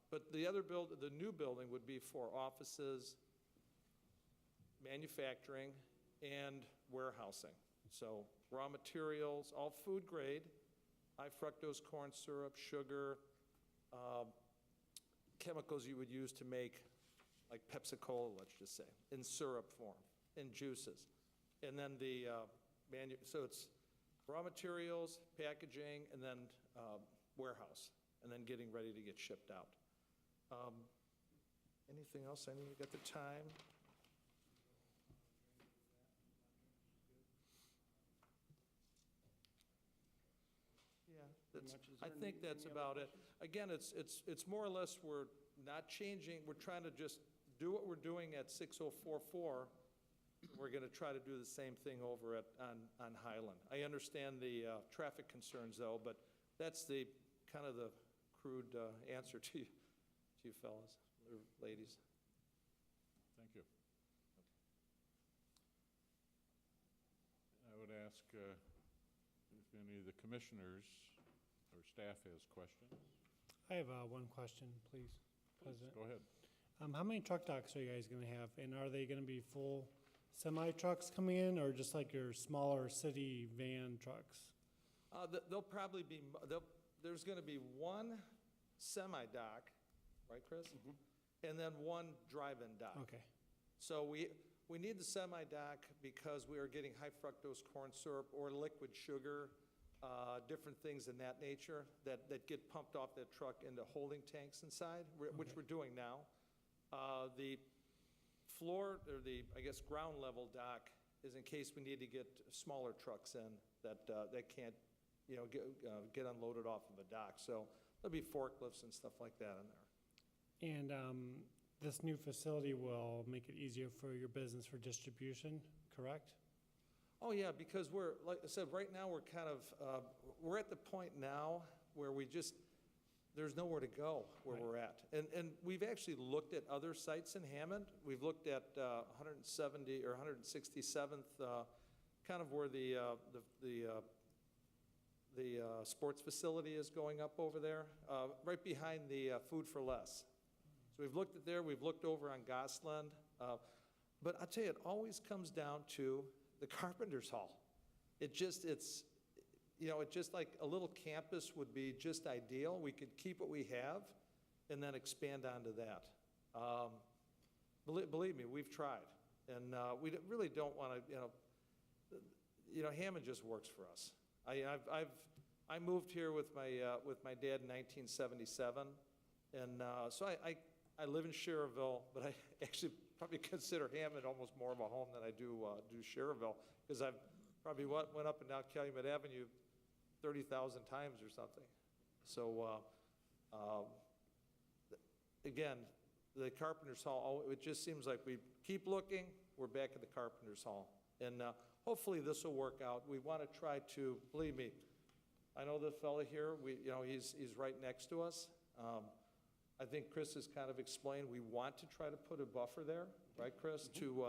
But the new building would be for offices, manufacturing, and warehousing. So raw materials, all food grade, high fructose corn syrup, sugar, chemicals you would use to make like Pepsi-Cola, let's just say, in syrup form, in juices. And then so it's raw materials, packaging, and then warehouse, and then getting ready to get shipped out. Anything else I need? We got the time. Yeah, I think that's about it. Again, it's more or less, we're not changing, we're trying to just do what we're doing at 6044. We're going to try to do the same thing over on Highland. I understand the traffic concerns though, but that's the kind of the crude answer to you fellas or ladies. Thank you. I would ask if any of the commissioners or staff has questions. I have one question, please, President. Go ahead. How many truck docks are you guys going to have? And are they going to be full semi-trucks coming in, or just like your smaller city van trucks? There'll probably be, there's going to be one semi-dock, right, Chris? And then one drive-in dock. Okay. So we need the semi-dock because we are getting high fructose corn syrup or liquid sugar, different things in that nature that get pumped off that truck into holding tanks inside, which we're doing now. The floor, or the, I guess, ground level dock is in case we need to get smaller trucks in that can't, get unloaded off of a dock. So there'll be forklifts and stuff like that in there. And this new facility will make it easier for your business for distribution, correct? Oh, yeah, because we're, like I said, right now we're kind of, we're at the point now where there's nowhere to go where we're at. And we've actually looked at other sites in Hammond. We've looked at 170 or 167th, kind of where the sports facility is going up over there, right behind the Food for Less. So we've looked at there, we've looked over on Gosland. But I tell you, it always comes down to the Carpenter's Hall. It's just like a little campus would be just ideal. We could keep what we have and then expand onto that. Believe me, we've tried. And we really don't want to, Hammond just works for us. I moved here with my dad in 1977. And so I live in Schererville, but I actually probably consider Hammond almost more of a home than I do Schererville, because I've probably went up and down Calumet Avenue 30,000 times or something. So again, the Carpenter's Hall, it just seems like we keep looking, we're back at the Carpenter's Hall. And hopefully this will work out. We want to try to, believe me, I know the fella here, he's right next to us. I think Chris has kind of explained we want to try to put a buffer there, right, Chris, to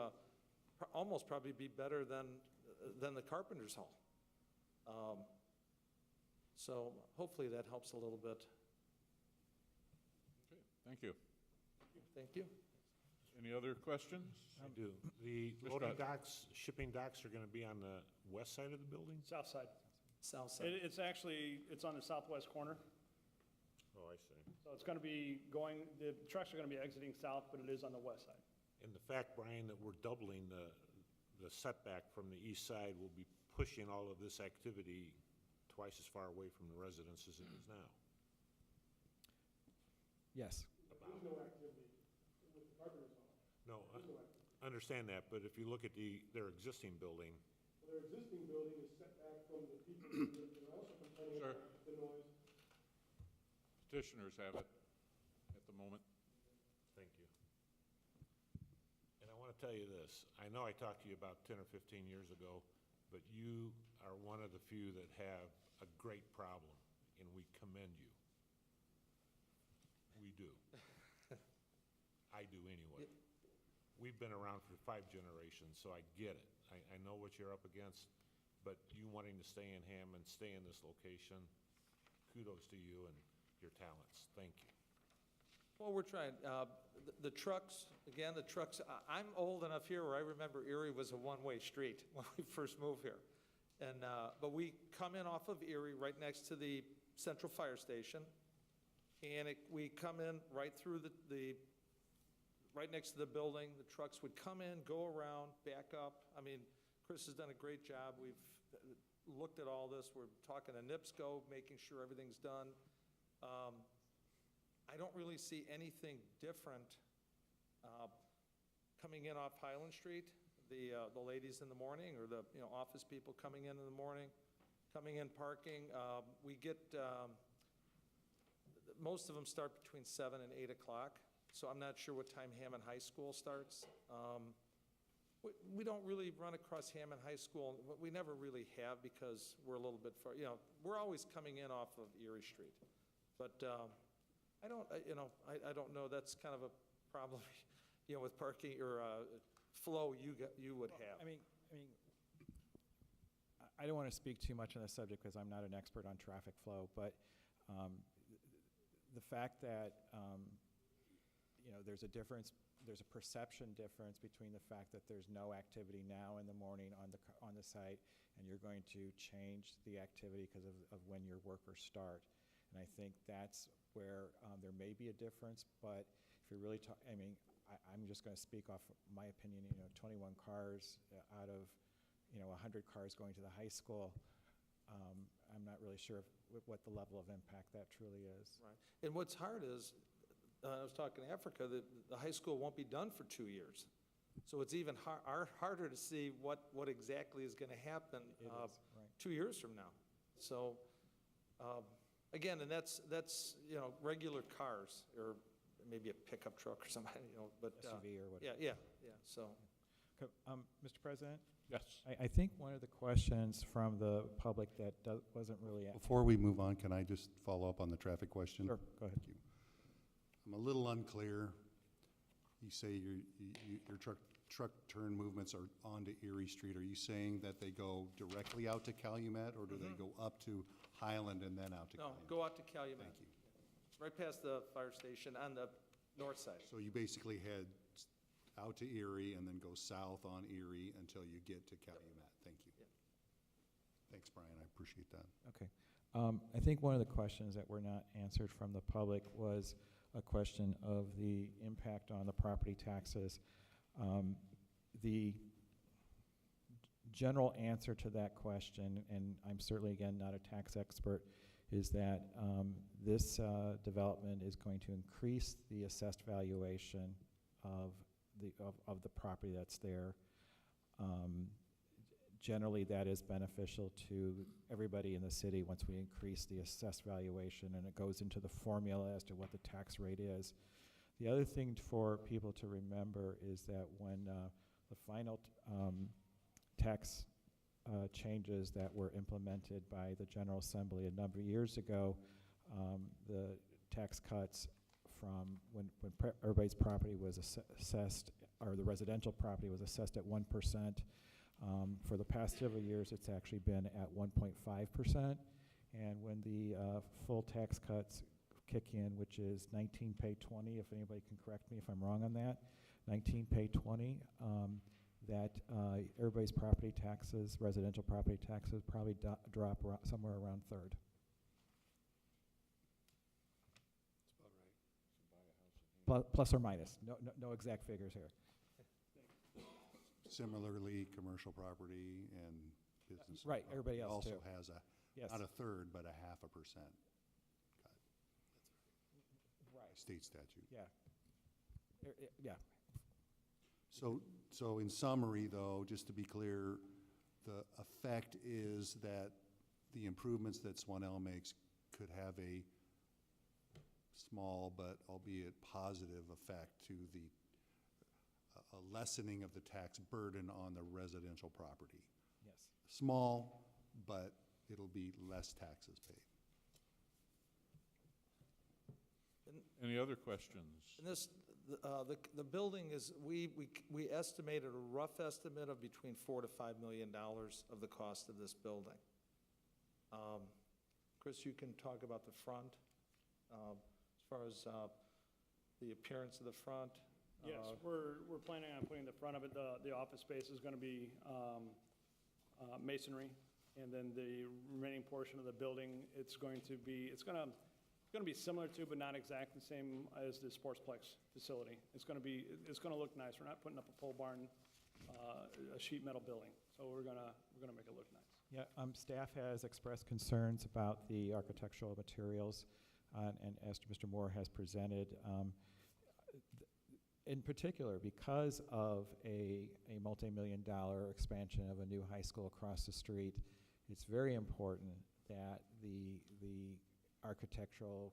almost probably be better than the Carpenter's Hall. So hopefully that helps a little bit. Okay, thank you. Thank you. Any other questions? I do. The loading docks, shipping docks are going to be on the west side of the building? South side. South side. It's on the southwest corner. Oh, I see. So it's going to be the trucks are going to be exiting south, but it is on the west side. And the fact, Brian, that we're doubling the setback from the east side will be pushing all of this activity twice as far away from the residents as it is now. Yes. There's no activity with the Carpenter's Hall. No, I understand that, but if you look at their existing building. Well, their existing building is set back from the people who are also complaining about the noise. Petitioners have it at the moment. Thank you. And I want to tell you this. I know I talked to you about 10 or 15 years ago, but you are one of the few that have a great problem, and we commend you. We do. I do anyway. We've been around for 5 generations, so I get it. I know what you're up against, but you wanting to stay in Hammond, stay in this location, kudos to you and your talents. Thank you. Well, we're trying. The trucks, again, I'm old enough here where I remember Erie was a one-way street when we first moved here. And, but we come in off of Erie, right next to the central fire station. And we come in right through right next to the building. The trucks would come in, go around, back up. I mean, Chris has done a great job. We've looked at all this. We're talking to NIPSCO, making sure everything's done. I don't really see anything different coming in off Highland Street, the ladies in the morning, or the office people coming in the morning, coming in parking. We get, most of them start between 7 and 8 o'clock, so I'm not sure what time Hammond High School starts. We don't really run across Hammond High School. We never really have because we're a little bit far, we're always coming in off of Erie Street. But I don't know, that's kind of a problem, with parking or flow you would have. I mean, I don't want to speak too much on this subject because I'm not an expert on traffic flow, but the fact that, there's a difference, there's a perception difference between the fact that there's no activity now in the morning on the site, and you're going to change the activity because of when your workers start. And I think that's where there may be a difference, but if you're really I'm just going to speak off my opinion, 21 cars out of, 100 cars going to the high school, I'm not really sure what the level of impact that truly is. Right. And what's hard is, I was talking to Africa, the high school won't be done for 2 years. So it's even harder to see what exactly is going to happen Right. 2 years from now. So, again, and that's regular cars, or maybe a pickup truck or something, but. SUV or whatever. Yeah, so. Okay, Mr. President? Yes. I think one of the questions from the public that wasn't really asked. Before we move on, can I just follow up on the traffic question? Sure, go ahead. Thank you. I'm a little unclear. You say your truck turn movements are onto Erie Street. Are you saying that they go directly out to Calumet, or do they go up to Highland and then out to Calumet? No, go out to Calumet. Thank you. Right past the fire station on the north side. So you basically head out to Erie and then go south on Erie until you get to Calumet. Thank you. Yep. Thanks, Brian. I appreciate that. Okay. I think one of the questions that were not answered from the public was a question of the impact on the property taxes. The general answer to that question, and I'm certainly, again, not a tax expert, is that this development is going to increase the assessed valuation of the property that's there. Generally, that is beneficial to everybody in the city once we increase the assessed valuation, and it goes into the formula as to what the tax rate is. The other thing for people to remember is that when the final tax changes that were implemented by the General Assembly a number of years ago, the tax cuts from when everybody's property was assessed, or the residential property was assessed at 1%. For the past several years, it's actually been at 1.5%. And when the full tax cuts kick in, which is 19 pay 20, if anybody can correct me if I'm wrong on that, 19 pay 20, that everybody's property taxes, residential property taxes, probably drop somewhere around third. Plus or minus, no exact figures here. Similarly, commercial property and business. Right, everybody else too. Also has Yes. not a third, but a 0.5% cut. Right. State statute. Yeah. Yeah. So in summary, though, just to be clear, the effect is that the improvements that Swanell makes could have a small but albeit positive effect to the a lessening of the tax burden on the residential property. Yes. Small, but it'll be less taxes paid. Any other questions? And this, the building is, we estimated a rough estimate of between $4 to $5 million of the cost of this building. Chris, you can talk about the front, as far as the appearance of the front. Yes, we're planning on putting the front of it, the office space is going to be masonry, And then the remaining portion of the building, it's going to be similar to, but not exactly the same as the Sportsplex facility. It's going to look nice. We're not putting up a pole barn, a sheet metal building. So we're going to make it look nice. Yeah, staff has expressed concerns about the architectural materials, and as Mr. Moore has presented, in particular, because of a multi-million-dollar expansion of a new high school across the street, it's very important that the architectural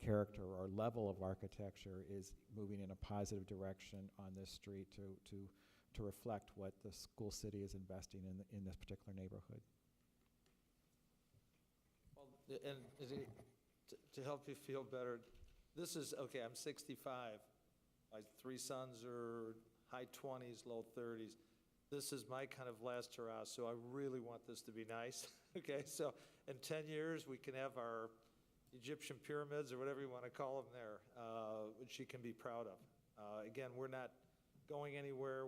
character or level of architecture is moving in a positive direction on this street to reflect what the school city is investing in this particular neighborhood. Well, and to help you feel better, this is, okay, I'm 65. My 3 sons are high 20s, low 30s. This is my kind of last hurrah, so I really want this to be nice. Okay, so in 10 years, we can have our Egyptian pyramids or whatever you want to call them there, which she can be proud of. Again, we're not going anywhere.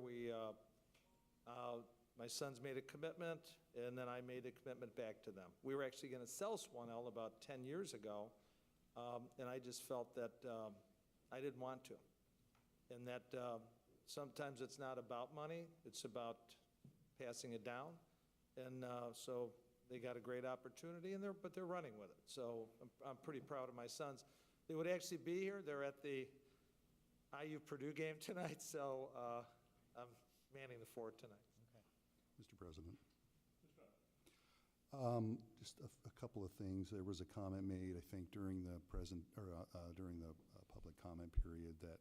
My sons made a commitment, and then I made a commitment back to them. We were actually going to sell Swanell about 10 years ago, and I just felt that I didn't want to. And that sometimes it's not about money, it's about passing it down. And so they got a great opportunity, but they're running with it. So I'm pretty proud of my sons. They would actually be here. They're at the IU-Purdue game tonight, so I'm manning the fort tonight. Mr. President. Just a couple of things. There was a comment made, I think, during the public comment period that,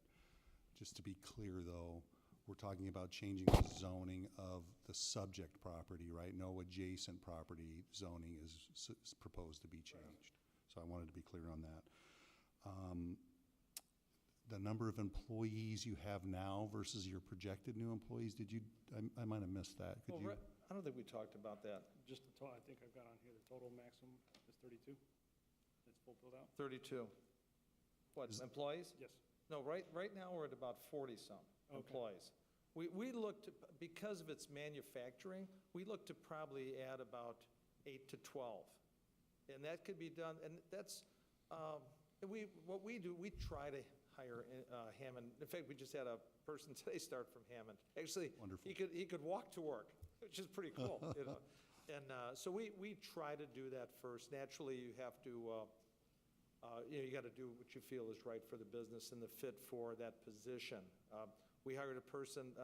just to be clear, though, we're talking about changing the zoning of the subject property, right? No adjacent property zoning is proposed to be changed. So I wanted to be clear on that. The number of employees you have now versus your projected new employees, I might have missed that. Could you? I don't think we talked about that. Just the total, I think I've got on here, the total maximum is 32. That's full build out? 32. What, employees? Yes. No, right now we're at about 40-some employees. We look to, because of its manufacturing, we look to probably add about 8 to 12. And that could be done, and that's, what we do, we try to hire Hammond. In fact, we just had a person today start from Hammond. Actually, wonderful. He could walk to work, which is pretty cool, you know. And so we try to do that first. Naturally, you have to, you got to do what you feel is right for the business and the fit for that position. We hired a person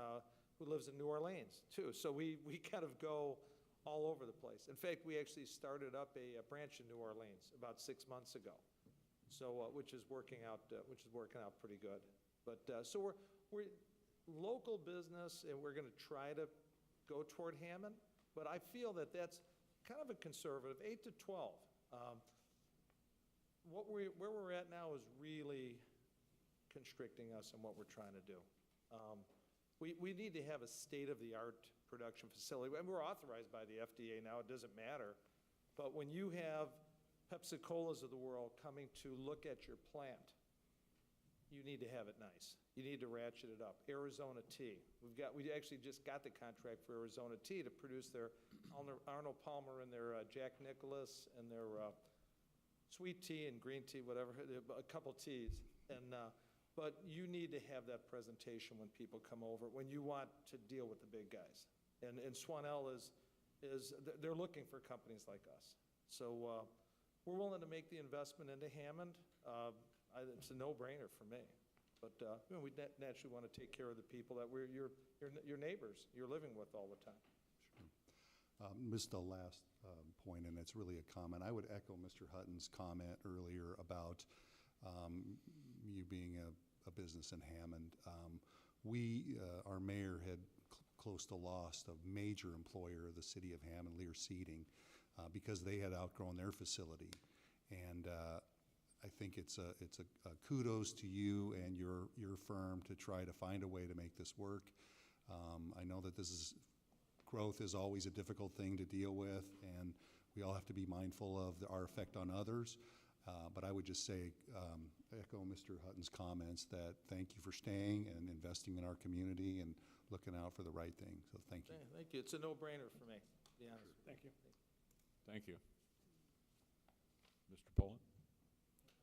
who lives in New Orleans, too. So we kind of go all over the place. In fact, we actually started up a branch in New Orleans about 6 months ago. So, which is working out pretty good. But so we're local business, and we're going to try to go toward Hammond. But I feel that that's kind of a conservative, 8 to 12. Where we're at now is really constricting us in what we're trying to do. We need to have a state-of-the-art production facility. And we're authorized by the FDA now. It doesn't matter. But when you have Pepsi-Colas of the world coming to look at your plant, you need to have it nice. You need to ratchet it up. Arizona tea. We actually just got the contract for Arizona tea to produce their Arnold Palmer and their Jack Nicholas and their sweet tea and green tea, whatever, a couple teas. And but you need to have that presentation when people come over, when you want to deal with the big guys. And Swanell they're looking for companies like us. So we're willing to make the investment into Hammond. It's a no-brainer for me. But we naturally want to take care of the people that your neighbors, you're living with all the time. Sure. Missed the last point, and it's really a comment. I would echo Mr. Hutton's comment earlier about you being a business in Hammond. Our mayor had close to lost a major employer of the city of Hammond, Lear Seating, because they had outgrown their facility. And I think it's a kudos to you and your firm to try to find a way to make this work. I know that growth is always a difficult thing to deal with, and we all have to be mindful of our effect on others. But I would just say, echo Mr. Hutton's comments that thank you for staying and investing in our community and looking out for the right thing. So thank you. Thank you. It's a no-brainer for me, to be honest. Thank you. Thank you. Mr. Pullen?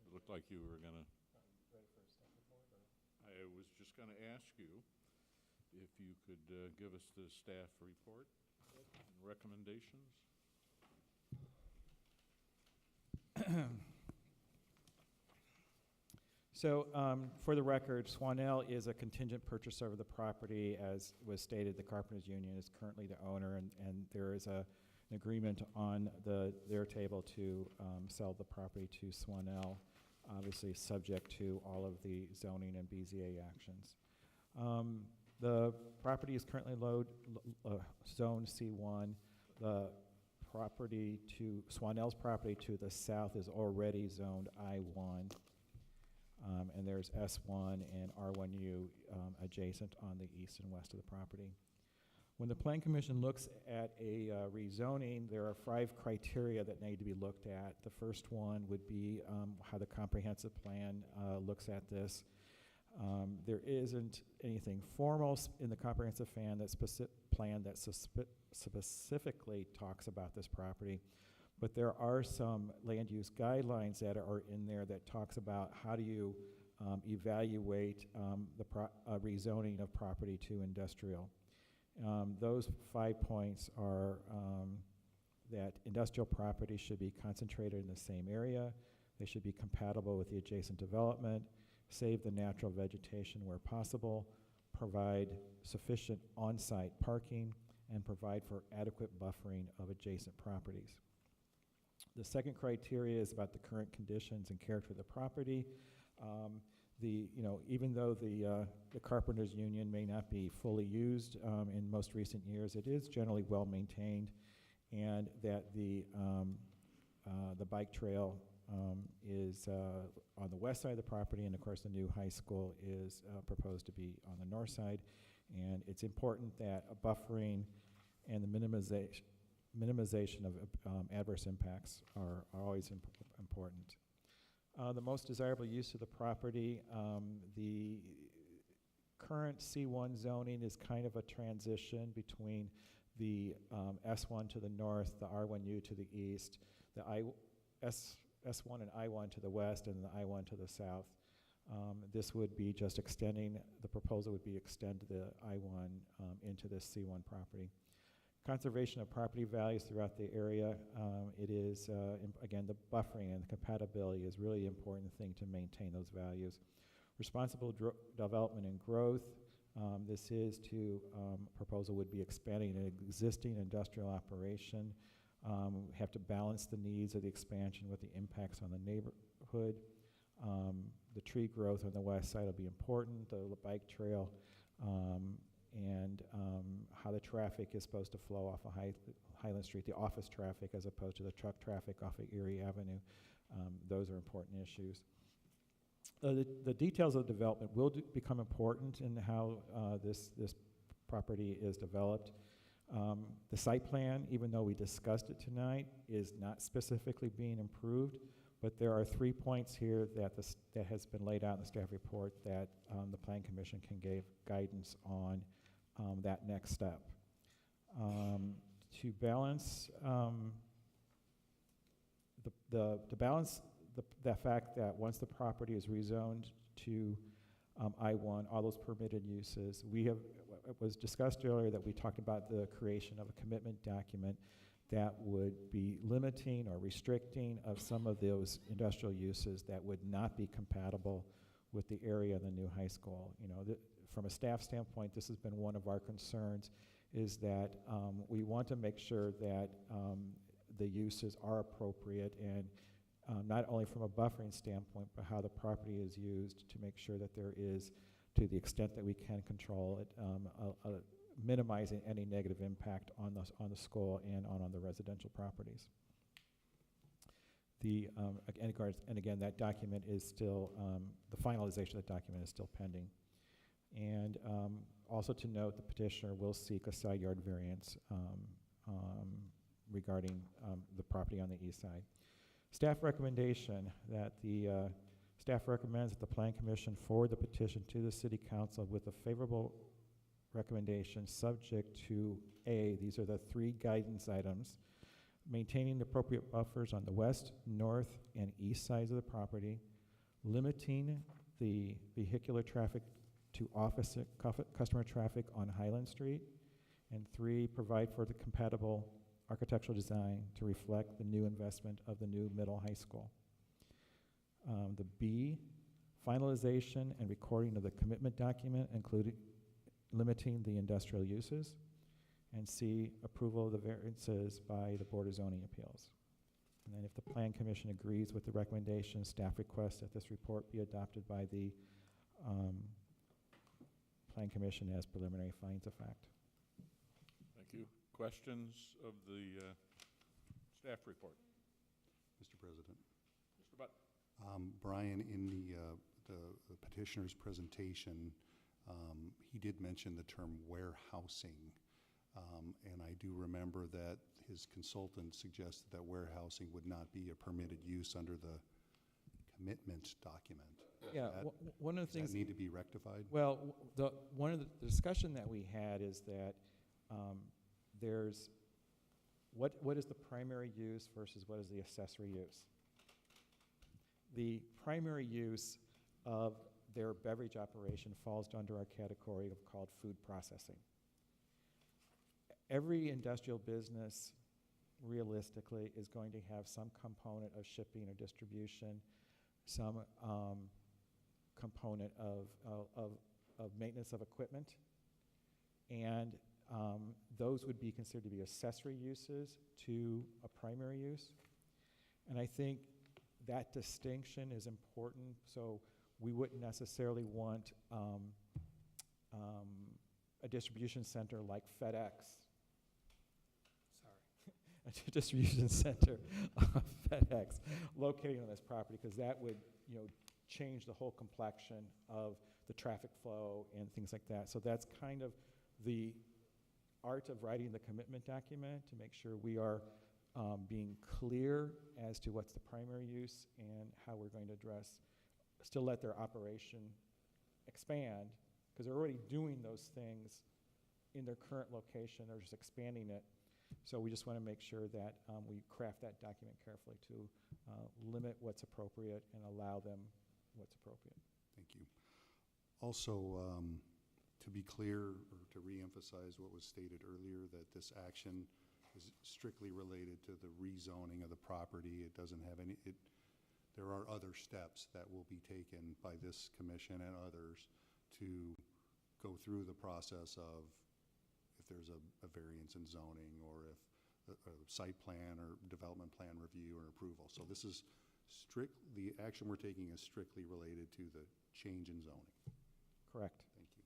It looked like you were gonna... I was just gonna ask you if you could give us the staff report and recommendations. So, for the record, Swanell is a contingent purchaser of the property. As was stated, the Carpenters Union is currently the owner, and there is an agreement on their table to sell the property to Swanell, obviously subject to all of the zoning and BZA actions. The property is currently zoned C1. The property to, Swanell's property to the south is already zoned I1. And there's S1 and R1U adjacent on the east and west of the property. When the Plan Commission looks at a rezoning, there are 5 criteria that need to be looked at. The first one would be how the comprehensive plan looks at this. There isn't anything formal in the comprehensive plan that specifically talks about this property. But there are some land use guidelines that are in there that talks about how do you evaluate the rezoning of property to industrial. Those 5 points are that industrial property should be concentrated in the same area, they should be compatible with the adjacent development, save the natural vegetation where possible, provide sufficient on-site parking, and provide for adequate buffering of adjacent properties. The second criteria is about the current conditions and character of the property. Even though the Carpenters Union may not be fully used in most recent years, it is generally well maintained, and that the bike trail is on the west side of the property, and of course the new high school is proposed to be on the north side. And it's important that a buffering and the minimization of adverse impacts are always important. The most desirable use of the property, the current C1 zoning is kind of a transition between the S1 to the north, the R1U to the east, the S1 and I1 to the west, and the I1 to the south. This would be just extending, the proposal would be extend the I1 into this C1 property. Conservation of property values throughout the area. It is, again, the buffering and the compatibility is really an important thing to maintain those values. Responsible development and growth. This is to, proposal would be expanding an existing industrial operation. We have to balance the needs of the expansion with the impacts on the neighborhood. The tree growth on the west side will be important, the bike trail, and how the traffic is supposed to flow off of Highland Street, the office traffic as opposed to the truck traffic off of Erie Avenue. Those are important issues. The details of the development will become important in how this property is developed. The site plan, even though we discussed it tonight, is not specifically being improved, but there are 3 points here that has been laid out in the staff report that the Plan Commission can give guidance on that next step. To balance the fact that once the property is rezoned to I1, all those permitted uses, it was discussed earlier that we talked about the creation of a commitment document that would be limiting or restricting of some of those industrial uses that would not be compatible with the area of the new high school. From a staff standpoint, this has been one of our concerns, is that we want to make sure that the uses are appropriate, and not only from a buffering standpoint, but how the property is used to make sure that there is, to the extent that we can control it, minimizing any negative impact on the school and on the residential properties. And again, that document is still, the finalization of the document is still pending. And also to note, the petitioner will seek a side yard variance regarding the property on the east side. Staff recommendation that the staff recommends that the Plan Commission forward the petition to the City Council with a favorable recommendation subject to A, these are the 3 guidance items, maintaining the appropriate buffers on the west, north, and east sides of the property, limiting the vehicular traffic to customer traffic on Highland Street, and 3, provide for the compatible architectural design to reflect the new investment of the new middle high school. The B, finalization and recording of the commitment document, including limiting the industrial uses. And C, approval of the variances by the Board of Zoning Appeals. And then if the Plan Commission agrees with the recommendation, staff requests that this report be adopted by the Plan Commission as preliminary findings of fact. Thank you. Questions of the staff report? Mr. President. Mr. Butt. Brian, in the petitioner's presentation, he did mention the term warehousing. And I do remember that his consultant suggested that warehousing would not be a permitted use under the commitment document. Yeah, one of the things that need to be rectified? Well, one of the discussion that we had is that there's what is the primary use versus what is the accessory use. The primary use of their beverage operation falls under our category of called food processing. Every industrial business, realistically, is going to have some component of shipping or distribution, some component of maintenance of equipment, and those would be considered to be accessory uses to a primary use. And I think that distinction is important, so we wouldn't necessarily want a distribution center like FedEx. A distribution center of FedEx located on this property, because that would, change the whole complexion of the traffic flow and things like that. So that's kind of the art of writing the commitment document, to make sure we are being clear as to what's the primary use and how we're going to address, still let their operation expand, because they're already doing those things in their current location. They're just expanding it. So we just want to make sure that we craft that document carefully to limit what's appropriate and allow them what's appropriate. Thank you. Also, to be clear, or to reemphasize what was stated earlier, that this action is strictly related to the rezoning of the property. It doesn't have any, there are other steps that will be taken by this commission and others to go through the process of if there's a variance in zoning, or if a site plan or development plan review or approval. So this is the action we're taking is strictly related to the change in zoning. Correct. Thank you.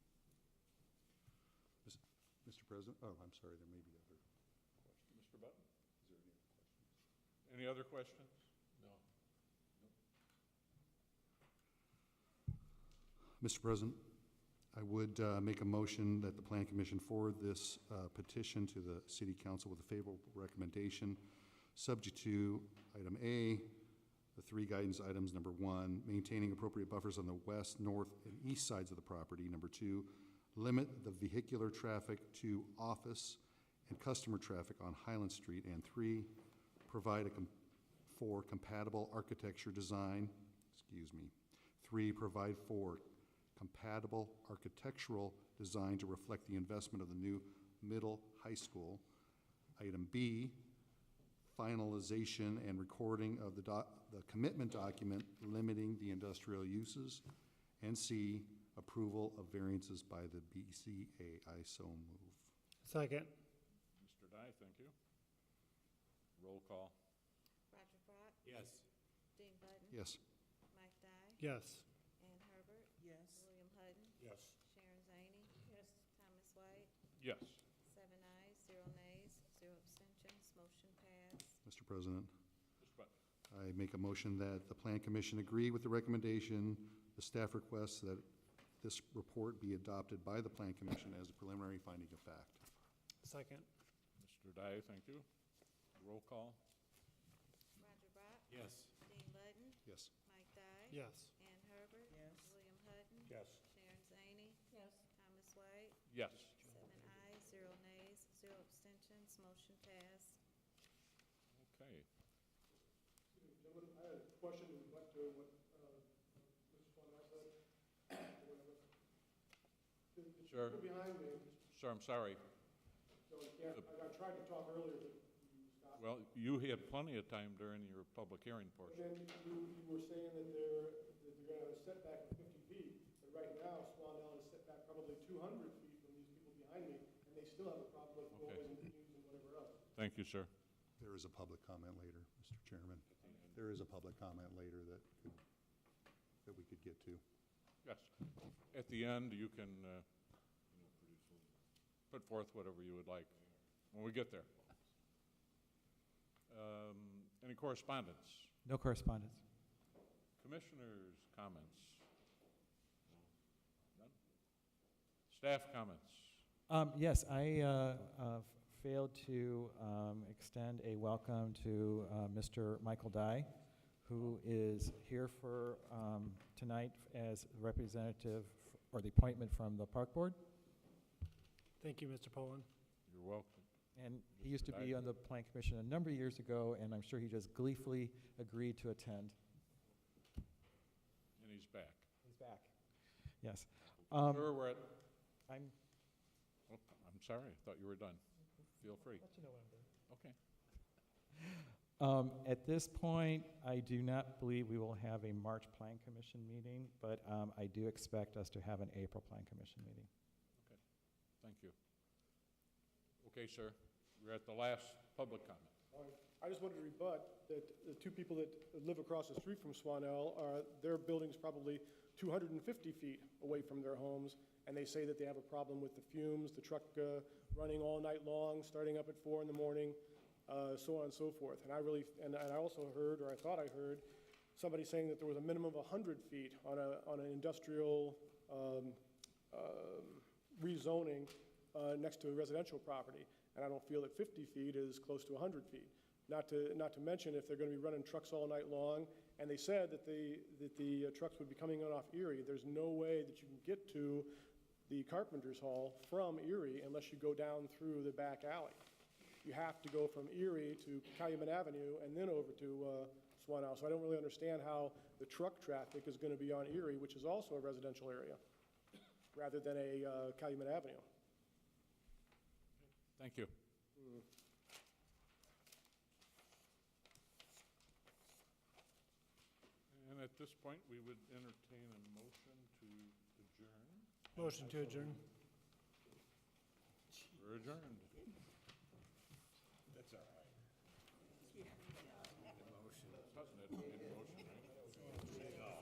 Mr. President, I'm sorry, there may be other questions. Mr. Button? Is there any other questions? No. Mr. President, I would make a motion that the Plan Commission forward this petition to the City Council with a favorable recommendation, subject to item A, the 3 guidance items. Number 1, maintaining appropriate buffers on the west, north, and east sides of the property. Number 2, limit the vehicular traffic to office and customer traffic on Highland Street. And 3, provide for compatible architecture design. 3, provide for compatible architectural design to reflect the investment of the new middle high school. Item B, finalization and recording of the commitment document limiting the industrial uses. And C, approval of variances by the BCA. I so move. Second. Mr. Dye, thank you. Roll call. Roger Brock. Yes. Dean Button. Yes. Mike Dye. Yes. Ann Herbert. Yes. William Hutton. Yes. Sharon Zaney. Yes. Thomas White. Yes. 7 ayes, 0 nays, 0 abstentions. Motion passed. Mr. President, Mr. Button. I make a motion that the Plan Commission agree with the recommendation. The staff requests that this report be adopted by the Plan Commission as a preliminary finding of fact. Second. Mr. Dye, thank you. Roll call. Roger Brock. Yes. Dean Button. Yes. Mike Dye. Yes. Ann Herbert. Yes. William Hutton. Yes. Sharon Zaney. Yes. Thomas White. Yes. 7 ayes, 0 nays, 0 abstentions. Motion passed. question to rebut to what Mr. Swanell said, or whatever. The Sure. people behind me, Sir, I'm sorry. so yeah, I tried to talk earlier, but you stopped. Well, you had plenty of time during your public hearing But portion. then you were saying that they're gonna have a setback of 50 feet, but right now, Swanell is set back probably 200 feet from these people behind me, and they still have a problem with Okay. noise and fumes and whatever else. Thank you, sir. There is a public comment later, Mr. Chairman. There is a public comment later that we could get to. Yes. At the end, you can put forth whatever you would like when we get there. Any correspondence? No correspondence. Commissioners' comments? None? Staff comments? Yes, I failed to extend a welcome to Mr. Michael Dye, who is here for tonight as representative or the appointment from the Park Board. Thank you, Mr. Poland. You're welcome. And he used to be on the Plan Commission a number of years ago, and I'm sure he just gleefully agreed to attend. And he's back. He's back. Yes. Sir, we're at, I'm oh, I'm sorry, I thought you were done. Feel free. let you know what I'm doing. Okay. At this point, I do not believe we will have a March Plan Commission meeting, but I do expect us to have an April Plan Commission meeting. Thank you. Okay, sir, we're at the last public comment. All right. I just wanted to rebut that the two people that live across the street from Swanell their building's probably 250 feet away from their homes, and they say that they have a problem with the fumes, the truck running all night long, starting up at 4 in the morning, so on and so forth. And I also heard, or I thought I heard, somebody saying that there was a minimum of 100 feet on an industrial rezoning next to a residential property, and I don't feel that 50 feet is close to 100 feet. Not to mention if they're going to be running trucks all night long, and they said that the trucks would be coming in off Erie. There's no way that you can get to the Carpenter's Hall from Erie unless you go down through the back alley. You have to go from Erie to Calumet Avenue and then over to Swanell. So I don't really understand how the truck traffic is going to be on Erie, which is also a residential area, rather than a Calumet Avenue. Thank you. And at this point, we would entertain a motion to adjourn. Motion to adjourn. We're adjourned.